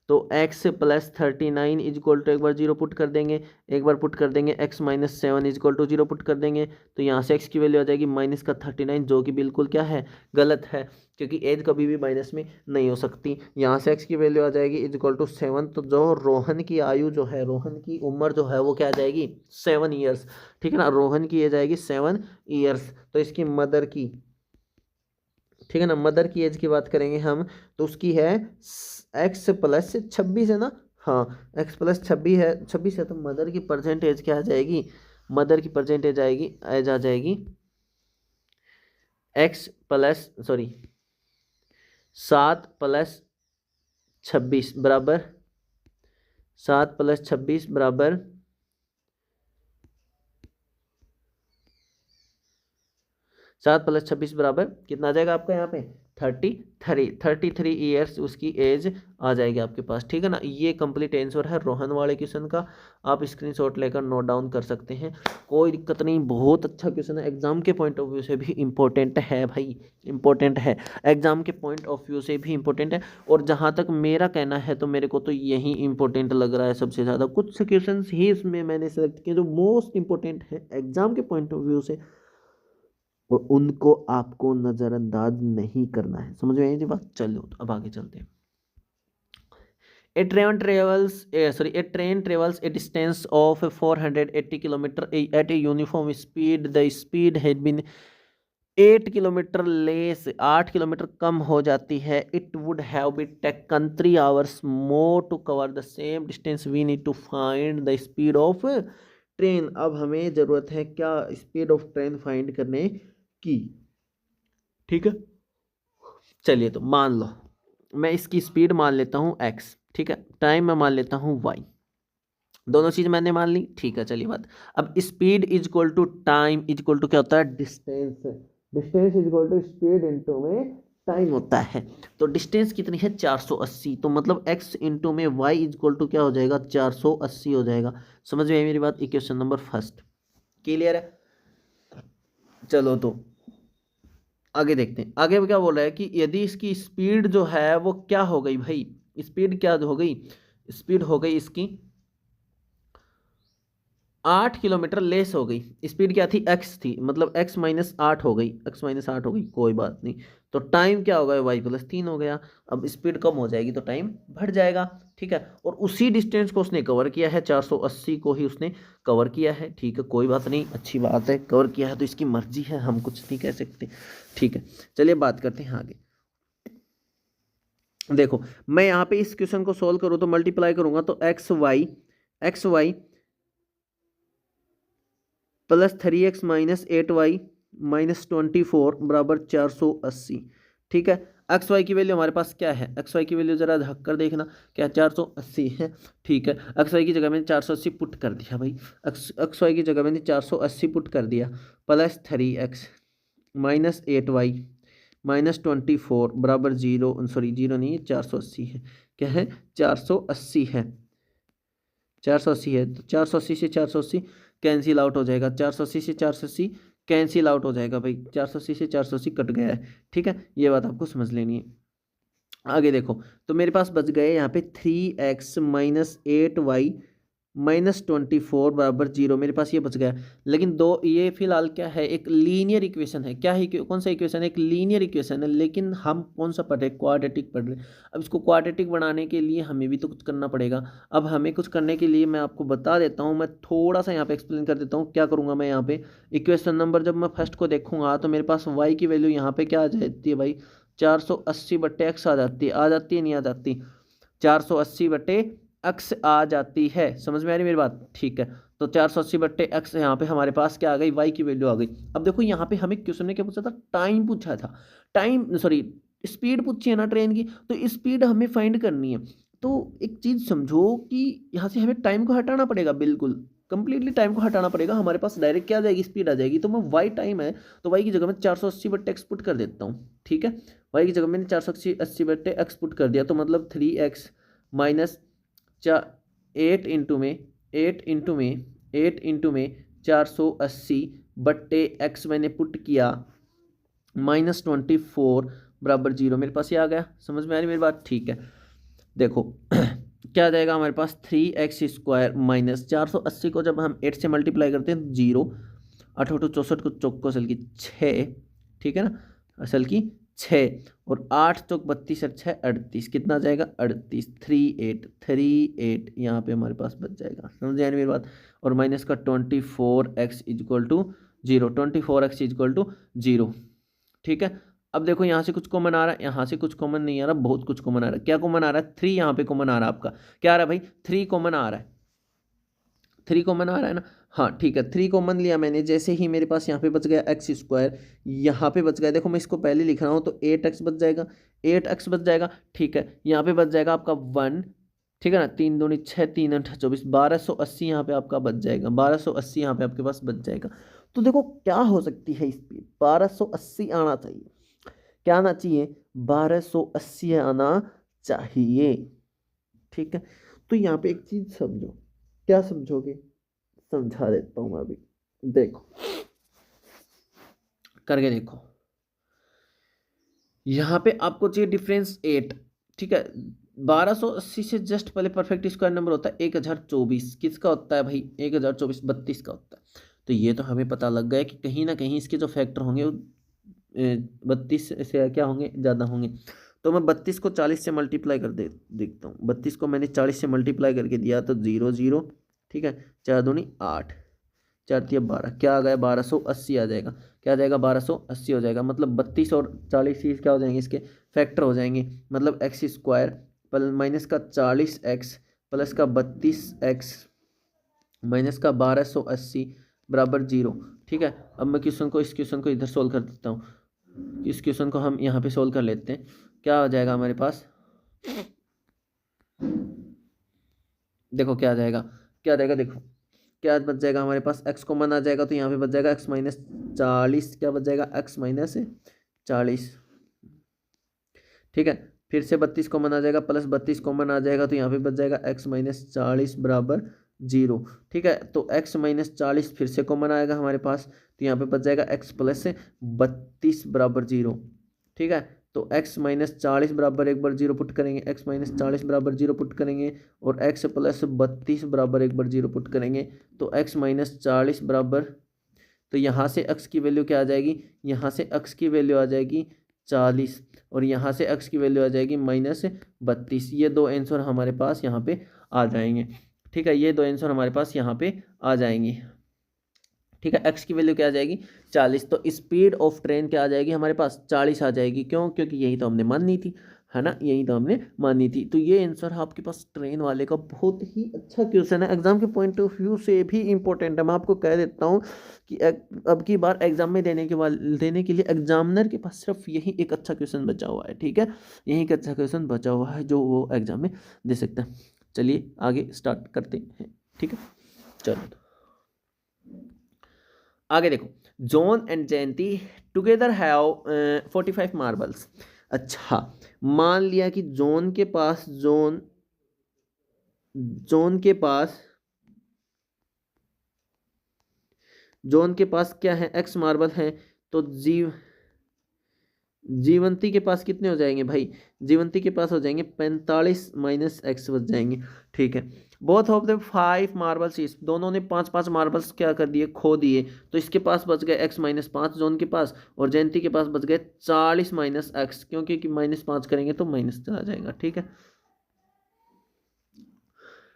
तो x plus 39 is equal to एक बार 0 पुट कर देंगे, एक बार पुट कर देंगे x minus 7 is equal to 0 put कर देंगे, तो यहाँ से x की वैल्यू आ जाएगी माइनस का 39, जो कि बिल्कुल क्या है गलत है, क्योंकि एज कभी भी माइनस में नहीं हो सकती। यहाँ से x की वैल्यू आ जाएगी इज इक्वल टू 7, तो जो रोहन की आयु जो है, रोहन की उम्र जो है वो क्या आ जाएगी 7 ईयर्स। ठीक है ना, रोहन की एज आएगी 7 ईयर्स। तो इसकी मदर की, ठीक है ना, मदर की एज की बात करेंगे हम तो उसकी है x प्लस 26 है ना, हाँ x प्लस 26 है, तो मदर की परसेंटेज क्या आ जाएगी, मदर की परसेंटेज आएगी, एज आ जाएगी x प्लस, सॉरी 7+26 बराबर 7+26 बराबर 7+26 बराबर कितना आ जाएगा आपका यहाँ पे 33 ईयर्स उसकी एज आ जाएगी आपके पास। ठीक है ना, ये कंप्लीट आंसर है रोहन वाले क्वेश्चन का। आप स्क्रीनशॉट लेकर नोट डाउन कर सकते हैं, कोई दिक्कत नहीं। बहुत अच्छा क्वेश्चन है, एग्जाम के पॉइंट ऑफ व्यू से भी इम्पोर्टेंट है भाई, इम्पोर्टेंट है, एग्जाम के पॉइंट ऑफ व्यू से भी इम्पोर्टेंट है। और जहाँ तक मेरा कहना है तो मेरे को तो यही इम्पोर्टेंट लग रहा है सबसे ज़्यादा। कुछ क्वेश्चन ही इसमें मैंने सेलेक्ट किए जो मोस्ट इंपॉर्टेंट है एग्जाम के पॉइंट ऑफ व्यू से, और उनको आपको नजरअंदाज नहीं करना है। समझ में आई जी बात? चलो तो अब आगे चलते हैं। A train travels a distance of 480 kilometer at a uniform speed. The speed had been 8 kilometre less, 8 kilometre कम हो जाती है। It would have been taken 3 hours more to cover the same distance. We need to find the speed of train. अब हमें ज़रूरत है क्या? Speed of train find करने की। ठीक है, चलिए तो मान लो मैं इसकी स्पीड मान लेता हूँ x, ठीक है, टाइम मैं मान लेता हूँ y, दोनों चीज मैंने मान ली। ठीक है, चलिए बात। अब speed is equal to time is equal to क्या होता है? Distance. Distance is equal to speed into में टाइम होता है। तो डिस्टेंस कितनी है? 480। तो मतलब x इंटू में y इज इक्वल टू क्या हो जाएगा? 480 हो जाएगा। समझ में आई मेरी बात? इक्वेशन नंबर फर्स्ट क्लियर है। चलो तो आगे देखते हैं। आगे क्या बोल रहा है कि यदि इसकी स्पीड जो है वो क्या हो गई भाई? स्पीड क्या हो गई? स्पीड हो गई इसकी 8 किलोमीटर लेस हो गई। स्पीड क्या थी? x थी, मतलब x-8 हो गई, x-8 हो गई, कोई बात नहीं। तो टाइम क्या हो गया? y+3 हो गया। अब स्पीड कम हो जाएगी तो टाइम बढ़ जाएगा। ठीक है, और उसी डिस्टेंस को उसने कवर किया है, 480 को ही उसने कवर किया है। ठीक है, कोई बात नहीं, अच्छी बात है, कवर किया है तो इसकी मर्जी है, हम कुछ नहीं कह सकते। ठीक है, चलिए बात करते हैं आगे। देखो मैं यहाँ पे इस क्वेश्चन को सोल्व करूँ तो मल्टीप्लाई करूंगा तो एक्स वाई प्लस 3x-8y-24 बराबर 480। ठीक है, एक्स वाई की वैल्यू हमारे पास क्या है? एक्स वाई की वैल्यू जरा धक कर देखना, क्या 480 है। ठीक है, एक्स वाई की जगह मैंने 480 पुट कर दिया भाई, एक्स वाई की जगह मैंने 480 पुट कर दिया, प्लस 3x-8y-24 बराबर 0, सॉरी 0 नहीं है, 480 है। क्या है? 480 है, 480 है। तो 480 से 480 कैंसिल आउट हो जाएगा, 480 से 480 कैंसिल आउट हो जाएगा भाई, 480 से 480 कट गया है। ठीक है, ये बात आपको समझ लेनी है। आगे देखो तो मेरे पास बच गए यहाँ पे 3x-8y-24 बराबर 0, मेरे पास ये बच गया। लेकिन दो ये फिलहाल क्या है? एक लीनियर इक्वेशन है। क्या है? कौन सा इक्वेशन है? एक लीनियर इक्वेशन है। लेकिन हम कौन सा पढ़ रहे? क्वाड्रेटिक पढ़ रहे। अब इसको क्वाड्रेटिक बनाने के लिए हमें भी तो कुछ करना पड़ेगा। अब हमें कुछ करने के लिए मैं आपको बता देता हूँ, मैं थोड़ा सा यहाँ पे एक्सप्लेन कर देता हूँ। क्या करूँगा मैं यहाँ पे? इक्वेशन नंबर जब मैं फर्स्ट को देखूंगा तो मेरे पास y की वैल्यू यहाँ पे क्या आ जाती है भाई? 480/x आ जाती है, नहीं आ जाती? 480/x आ जाती है। समझ में आ रही मेरी बात? ठीक है, तो 480/x यहाँ पे हमारे पास क्या आ गई? y की वैल्यू आ गई। अब देखो यहाँ पे हमें क्वेश्चन ने क्या पूछा था? टाइम पूछा था, टाइम सॉरी स्पीड पूछी है ना ट्रेन की, तो स्पीड हमें फाइंड करनी है। तो एक चीज समझो कि यहाँ से हमें टाइम को हटाना पड़ेगा, बिल्कुल कंप्लीटली टाइम को हटाना पड़ेगा। हमारे पास डायरेक्ट क्या आ जाएगी? स्पीड आ जाएगी। तो मैं y टाइम है तो y की जगह में 480/x पुट कर देता हूँ। ठीक है, y की जगह मैंने 480/x पुट कर दिया, तो मतलब 3x माइनस 8 इंटू में 480/x मैंने पुट किया, -24 बराबर 0, मेरे पास ये आ गया। समझ में आ रही मेरी बात? ठीक है, देखो क्या आ जाएगा हमारे पास? 3x² माइनस 480 को जब हम 8 से मल्टीप्लाई करते हैं 0, 8 8 64 को चौको असल की 6, ठीक है ना, असल की 6, और 8 चौक 32 और 6 38, कितना आ जाएगा? 38, 38 यहाँ पे हमारे पास बच जाएगा। समझ आए मेरी बात? और माइनस का 24x equal to 0, 24x equal to 0। ठीक है, अब देखो यहाँ से कुछ कॉमन आ रहा है, यहाँ से कुछ कॉमन नहीं आ रहा, बहुत कुछ कॉमन आ रहा है। क्या कॉमन आ रहा है? 3 यहाँ पे कॉमन आ रहा है आपका। क्या आ रहा है भाई? 3 कॉमन आ रहा है, 3 कॉमन आ रहा है ना, हाँ ठीक है, 3 कॉमन लिया मैंने, जैसे ही मेरे पास यहाँ पे बच गया एक्स स्क्वायर, यहाँ पे बच गया, देखो मैं इसको पहले लिख रहा हूँ तो 8x बच जाएगा, 8x बच जाएगा, ठीक है, यहाँ पे बच जाएगा आपका 1, ठीक है ना, 3 दूनी 6, 3 8 24, 1280 यहाँ पे आपका बच जाएगा, 1280 यहाँ पे आपके पास बच जाएगा। तो देखो क्या हो सकती है स्पीड, 1280 आना चाहिए, क्या आना चाहिए, 1280 आना चाहिए, ठीक है। तो यहाँ पे एक चीज समझो, क्या समझोगे, समझा देता हूँ मैं अभी, देखो करके देखो, यहाँ पे आपको चाहिए डिफरेंस 8, ठीक है, 1280 से जस्ट पहले परफेक्ट स्क्वायर नंबर होता है 1024, किसका होता है भाई, 1024 32 का होता है। तो ये तो हमें पता लग गया कि कहीं ना कहीं इसके जो फैक्टर होंगे वो 32 से क्या होंगे, ज़्यादा होंगे। तो मैं 32 को 40 से मल्टीप्लाई कर देखता हूँ, 32 को मैंने 40 से मल्टीप्लाई करके दिया तो 0 0, ठीक है, 4 दूनी 8, 4 तिया 12, क्या आ गया, 1280 आ जाएगा, क्या आ जाएगा, 1280 हो जाएगा, मतलब 32 और 40 ही क्या हो जाएंगे, इसके फैक्टर हो जाएंगे, मतलब एक्स स्क्वायर प्लस माइनस का 40x प्लस का 32x माइनस का 1280 बराबर 0, ठीक है। अब मैं इस क्वेश्चन को इधर सोल्व कर देता हूँ, इस क्वेश्चन को हम यहाँ पे सोल्व कर लेते हैं, क्या हो जाएगा हमारे पास, देखो क्या आ जाएगा, क्या आ जाएगा, देखो क्या बच जाएगा हमारे पास, x कॉमन आ जाएगा तो यहाँ पे बच जाएगा x माइनस 40, क्या बच जाएगा, x माइनस 40, ठीक है। फिर से 32 कॉमन आ जाएगा, प्लस 32 कॉमन आ जाएगा तो यहाँ पे बच जाएगा x माइनस 40 बराबर 0, ठीक है। तो x माइनस 40 फिर से कॉमन आएगा हमारे पास, तो यहाँ पे बच जाएगा x प्लस 32 बराबर 0, ठीक है। तो x माइनस 40 बराबर एक बार 0 पुट करेंगे, x माइनस 40 बराबर 0 पुट करेंगे और x प्लस 32 बराबर एक बार 0 पुट करेंगे, तो x माइनस 40 बराबर, तो यहाँ से x की वैल्यू क्या आ जाएगी, यहाँ से x की वैल्यू आ जाएगी 40 और यहाँ से x की वैल्यू आ जाएगी माइनस 32, ये दो आंसर हमारे पास यहाँ पे आ जाएंगे, ठीक है, ये दो आंसर हमारे पास यहाँ पे आ जाएंगे, ठीक है। x की वैल्यू क्या आ जाएगी 40, तो स्पीड ऑफ ट्रेन क्या आ जाएगी हमारे पास 40 आ जाएगी, क्यों, क्योंकि यही तो हमने माननी थी, है ना, यही तो हमने माननी थी। तो ये आंसर आपके पास ट्रेन वाले का बहुत ही अच्छा क्वेश्चन है, एग्जाम के पॉइंट ऑफ व्यू से भी इंपॉर्टेंट है। मैं आपको कह देता हूँ कि अब की बार एग्जाम में देने के लिए एग्जामिनर के पास सिर्फ यही एक अच्छा क्वेश्चन बचा हुआ है, ठीक है, यही एक अच्छा क्वेश्चन बचा हुआ है जो वो एग्जाम में दे सकता है। चलिए आगे स्टार्ट करते हैं, ठीक है, चलो आगे देखो, John and Jayanti together have 45 marbles. अच्छा, मान लिया कि जॉन के पास क्या है, x मार्बल है, तो जीवंती के पास कितने हो जाएंगे भाई, जीवंती के पास हो जाएंगे 45 माइनस एक्स बच जाएंगे, ठीक है। बोथ ऑफ द 5 मार्बल्स, इस दोनों ने 5 मार्बल्स क्या कर दिए, खो दिए, तो इसके पास बच गए x माइनस 5 जोन के पास, और जयंती के पास बच गए 40 माइनस एक्स, क्योंकि माइनस 5 करेंगे तो माइनस चला जाएगा, ठीक है।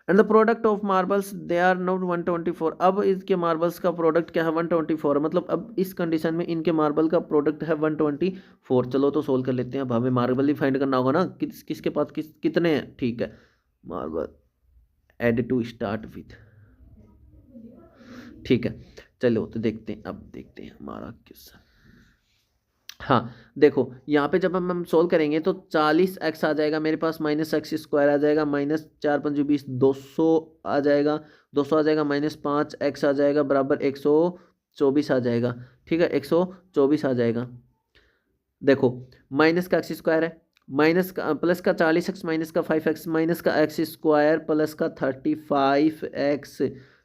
And the product of marbles they are not 124, अब इसके मार्बल्स का प्रोडक्ट क्या है 124, मतलब अब इस कंडीशन में इनके मार्बल का प्रोडक्ट है 124। चलो तो सोल्व कर लेते हैं, अब हमें मार्बल ही फाइंड करना होगा ना, किसके पास कितने हैं, ठीक है। Marble had to start with, ठीक है, चलो तो देखते हैं, अब देखते हैं हमारा क्वेश्चन। हाँ देखो, यहाँ पे जब हम सोल्व करेंगे तो 40x आ जाएगा मेरे पास, माइनस एक्स स्क्वायर आ जाएगा, माइनस 4 पंजे 20, 200 आ जाएगा, 200 आ जाएगा, माइनस 5x आ जाएगा बराबर 124 आ जाएगा, ठीक है, 124 आ जाएगा। देखो माइनस का एक्स स्क्वायर है, माइनस का प्लस का 40x माइनस का 5x माइनस का एक्स स्क्वायर प्लस का 35x,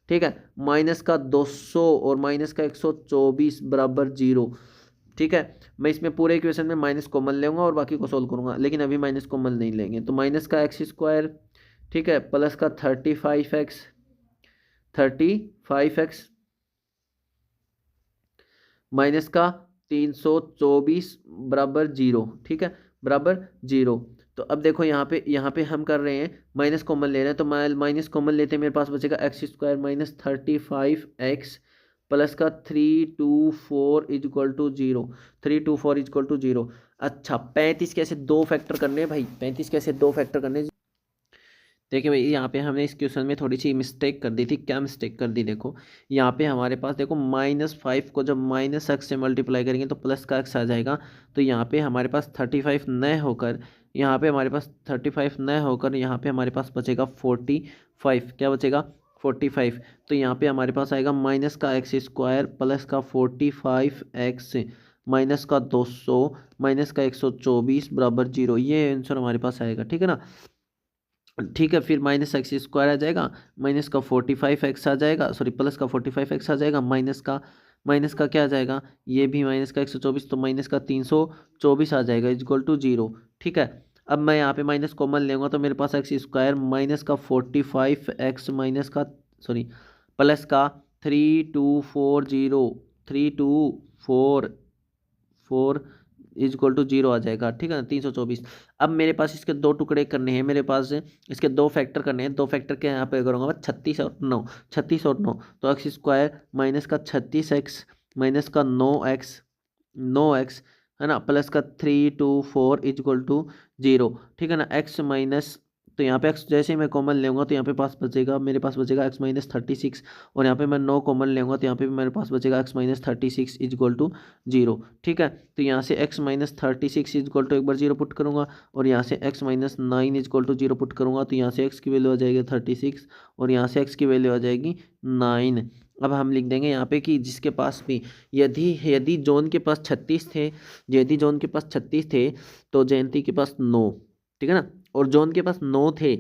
ठीक है, माइनस का 200 और माइनस का 124 बराबर 0, ठीक है। मैं इसमें पूरे इक्वेशन में माइनस कॉमन लूंगा और बाकी को सोल्व करूंगा, लेकिन अभी माइनस कॉमन नहीं लेंगे, तो माइनस का एक्स स्क्वायर, ठीक है, प्लस का 35x माइनस का 324 बराबर 0, ठीक है, बराबर 0। तो अब देखो यहाँ पे हम कर रहे हैं माइनस कॉमन ले रहे हैं, तो माइनस कॉमन लेते हैं, मेरे पास बचेगा x square minus 35x plus का 324 is equal to 0, 324 is equal to 0। अच्छा 35 कैसे दो फैक्टर करने हैं भाई, 35 कैसे दो फैक्टर करने, देखिए भाई यहाँ पे हमने इस क्वेश्चन में थोड़ी सी मिस्टेक कर दी थी। क्या मिस्टेक कर दी, देखो यहाँ पे हमारे पास देखो -5 को जब -x से मल्टीप्लाई करेंगे तो प्लस का x आ जाएगा। तो यहाँ पे हमारे पास 35 न होकर, यहाँ पे हमारे पास 35 न होकर यहाँ पे हमारे पास बचेगा 45। क्या बचेगा? 45। तो यहाँ पे हमारे पास आएगा माइनस का x² प्लस का 45x माइनस का 200 माइनस का 124 बराबर 0। ये आंसर हमारे पास आएगा, ठीक है ना। ठीक है, फिर -x² आ जाएगा, माइनस का 45x आ जाएगा, सॉरी प्लस का 45x आ जाएगा, माइनस का क्या आ जाएगा, ये भी माइनस का 124, तो माइनस का 324 आ जाएगा इक्वल टू 0। ठीक है, अब मैं यहाँ पे माइनस कॉमन लेंगे तो मेरे पास x² माइनस का 45x माइनस का, सॉरी प्लस का 3240 3244 इक्वल टू 0 आ जाएगा। ठीक है ना, 324। अब मेरे पास इसके दो टुकड़े करने हैं, मेरे पास इसके दो फैक्टर करने हैं। दो फैक्टर के यहाँ पे करूँगा मैं 36 और 9, 36 और 9, तो x² माइनस का 36x माइनस का 9x है ना, प्लस का 324 इक्वल टू 0। ठीक है ना, x माइनस, तो यहाँ पे x जैसे ही मैं कॉमन लूँगा तो यहाँ पे पास बचेगा, मेरे पास बचेगा x माइनस 36, और यहाँ पे मैं 9 कॉमन लूँगा तो यहाँ पे भी मेरे पास बचेगा x माइनस 36 इक्वल टू 0। ठीक है, तो यहाँ से x माइनस 36 इक्वल टू एक बार 0 पुट करूँगा, और यहाँ से x minus 9 equal to 0 put करूँगा, तो यहाँ से x की वैल्यू आ जाएगी 36 और यहाँ से x की वैल्यू आ जाएगी 9। अब हम लिख देंगे यहाँ पे कि जिसके पास भी, यदि जॉन के पास 36 थे, यदि जॉन के पास 36 थे तो जयंती के पास 9, ठीक है ना, और जॉन के पास 9 थे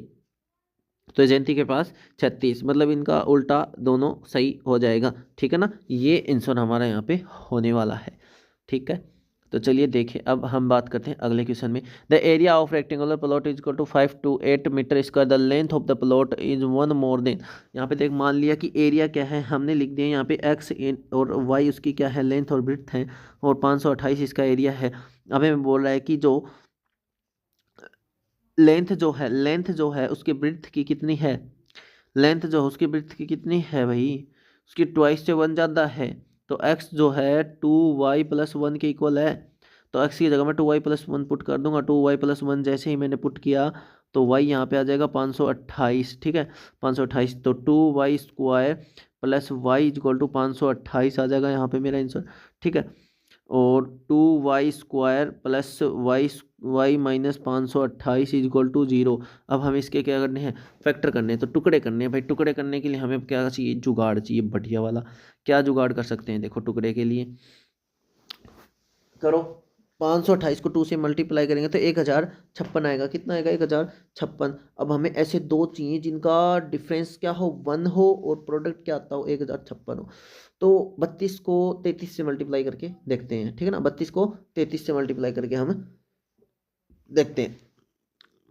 तो जयंती के पास 36, मतलब इनका उल्टा दोनों सही हो जाएगा। ठीक है ना, ये आंसर हमारा यहाँ पे होने वाला है। ठीक है, तो चलिए देखें, अब हम बात करते हैं अगले क्वेश्चन में। The area of rectangular plot is equal to 5 to 8 metre square, the length of the plot is 1 more than. यहाँ पे देख, मान लिया कि एरिया क्या है, हमने लिख दिया यहाँ पे x और y उसकी क्या है, लेंथ और ब्रेड्थ है, और 528 इसका एरिया है। अब हमें बोल रहा है कि जो लेंथ जो है उसकी ब्रेड्थ की कितनी है, लेंथ जो है उसकी ब्रेड्थ की कितनी है भाई, उसकी ट्वाइस से 1 ज़्यादा है। तो x जो है 2y + 1 के इक्वल है, तो x की जगह मैं 2y + 1 पुट कर दूंगा। 2y + 1 जैसे ही मैंने पुट किया तो y यहाँ पे आ जाएगा 528। ठीक है, 528, तो 2y² + y इक्वल टू 528 आ जाएगा यहाँ पे मेरा आंसर। ठीक है, और 2y² + y minus 528 equal to 0। अब हम इसके क्या करने हैं, फैक्टर करने हैं, तो टुकड़े करने हैं भाई। टुकड़े करने के लिए हमें क्या चाहिए, जुगाड़ चाहिए बढ़िया वाला। क्या जुगाड़ कर सकते हैं, देखो टुकड़े के लिए करो, 528 को 2 से मल्टीप्लाई करेंगे तो 1056 आएगा। कितना आएगा, 1056। अब हमें ऐसे दो चाहिए जिनका डिफरेंस क्या हो, 1 हो, और प्रोडक्ट क्या आता हो, 1056 हो। तो 32 को 33 से मल्टीप्लाई करके देखते हैं। ठीक है ना, 32 को 33 से मल्टीप्लाई करके हम देखते हैं।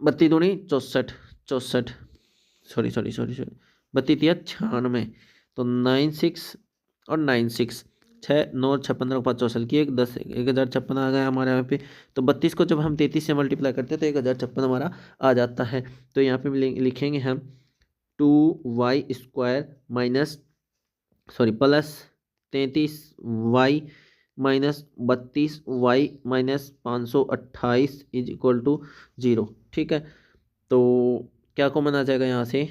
32 दूनी 64, 64, सॉरी 32×3 = 96, तो 96 और 96, 6 9 6 15 5 चौसल की 1056 आ गया हमारे यहाँ पे। तो 32 को जब हम 33 से मल्टीप्लाई करते हैं तो 1056 हमारा आ जाता है। तो यहाँ पे लिखेंगे हम 2y² minus, sorry plus 33y minus 32y minus 528 equal to 0। ठीक है, तो क्या कॉमन आ जाएगा यहाँ से,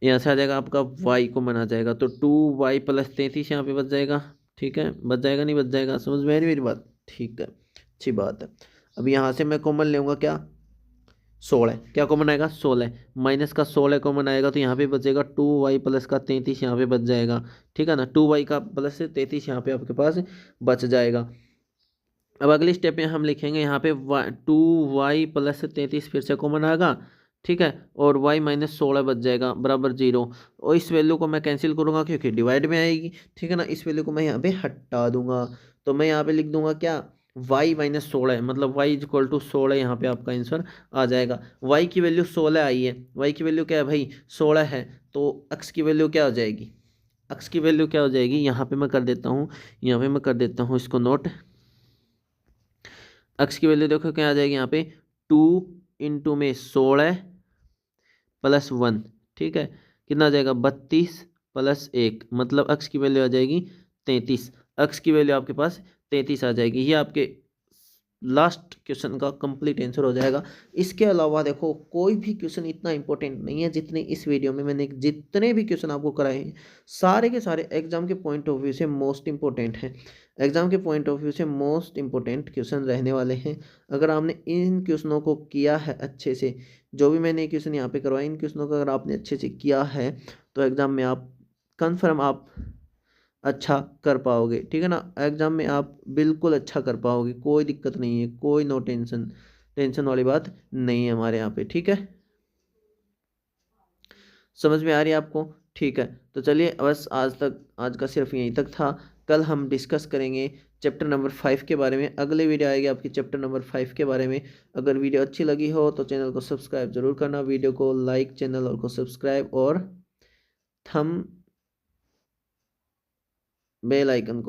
यहाँ से आ जाएगा आपका y कॉमन आ जाएगा, तो 2y + 33 यहाँ पे बच जाएगा। ठीक है, बच जाएगा नहीं बच जाएगा, समझ में आ रही मेरी बात। ठीक है, अच्छी बात है। अब यहाँ से मैं कॉमन लूँगा क्या, 16, क्या कॉमन आएगा, 16, माइनस का 16 कॉमन आएगा, तो यहाँ पे बचेगा 2y + का 33 यहाँ पे बच जाएगा। ठीक है ना, 2y का प्लस 33 यहाँ पे आपके पास बच जाएगा। अब अगली स्टेप में हम लिखेंगे यहाँ पे 2y + 33 फिर से कॉमन आएगा। ठीक है, और y माइनस 16 बच जाएगा बराबर 0, और इस वैल्यू को मैं कैंसिल करूँगा क्योंकि डिवाइड में आएगी। ठीक है ना, इस वैल्यू को मैं यहाँ पे हटा दूंगा, तो मैं यहाँ पे लिख दूंगा क्या, y माइनस 16, मतलब y इक्वल टू 16 यहाँ पे आपका आंसर आ जाएगा। y की वैल्यू 16 आई है, y की वैल्यू क्या है भाई, 16 है, तो x की वैल्यू क्या हो जाएगी, x की वैल्यू क्या हो जाएगी, यहाँ पे मैं कर देता हूँ, यहाँ पे मैं कर देता हूँ इसको नोट। x की वैल्यू देखो क्या आ जाएगी यहाँ पे, 2 इंटू में 16 + 1। ठीक है, कितना आ जाएगा, 32 + 1, मतलब x की वैल्यू आ जाएगी 33। x की वैल्यू आपके पास 33 आ जाएगी। ये आपके लास्ट क्वेश्चन का कंप्लीट आंसर हो जाएगा। इसके अलावा देखो कोई भी क्वेश्चन इतना इंपॉर्टेंट नहीं है जितने इस वीडियो में मैंने जितने भी क्वेश्चन आपको कराए हैं सारे के सारे एग्जाम के पॉइंट ऑफ व्यू से मोस्ट इंपॉर्टेंट हैं। एग्जाम के पॉइंट ऑफ व्यू से मोस्ट इंपॉर्टेंट क्वेश्चन रहने वाले हैं। अगर आपने इन क्वेश्चनों को किया है अच्छे से, जो भी मैंने क्वेश्चन यहाँ पे करवाए इन क्वेश्चनों को अगर आपने अच्छे से किया है तो एग्जाम में आप कन्फर्म आप अच्छा कर पाओगे। ठीक है ना, एग्जाम में आप बिल्कुल अच्छा कर पाओगे, कोई दिक्कत नहीं है, कोई नो टेंशन, टेंशन वाली बात नहीं है हमारे यहाँ पे। ठीक है, समझ में आ रही है आपको? ठीक है, तो चलिए बस आज का सिर्फ यहीं तक था। कल हम डिस्कस करेंगे चैप्टर नंबर 5 के बारे में। अगले वीडियो आएगी आपकी चैप्टर नंबर 5 के बारे में। अगर वीडियो अच्छी लगी हो तो चैनल को सब्सक्राइब जरूर करना, वीडियो को लाइक, चैनल और को सब्सक्राइब और थम बेल आइकन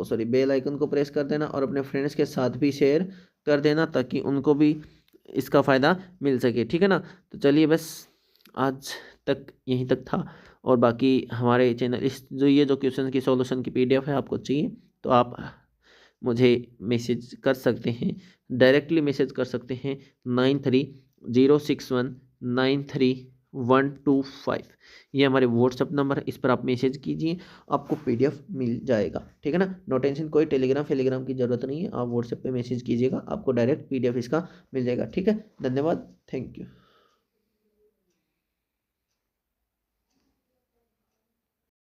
को प्रेस कर देना और अपने फ्रेंड्स के साथ भी शेयर कर देना ताकि उनको भी इसका फ़ायदा मिल सके। ठीक है ना, तो चलिए बस आज तक यहीं तक था। और बाकी हमारे चैनल इस जो ये जो क्वेश्चन की सॉल्यूशन की PDF है आपको चाहिए तो आप मुझे मैसेज कर सकते हैं, डायरेक्टली मैसेज कर सकते हैं 9306193125। ये हमारे व्हाट्सअप नंबर है, इस पर आप मैसेज कीजिए, आपको PDF मिल जाएगा। ठीक है ना, नो टेंशन, कोई टेलीग्राम की ज़रूरत नहीं है, आप व्हाट्सएप पे मैसेज कीजिएगा, आपको डायरेक्ट PDF इसका मिल जाएगा। ठीक है, धन्यवाद, थैंक यू।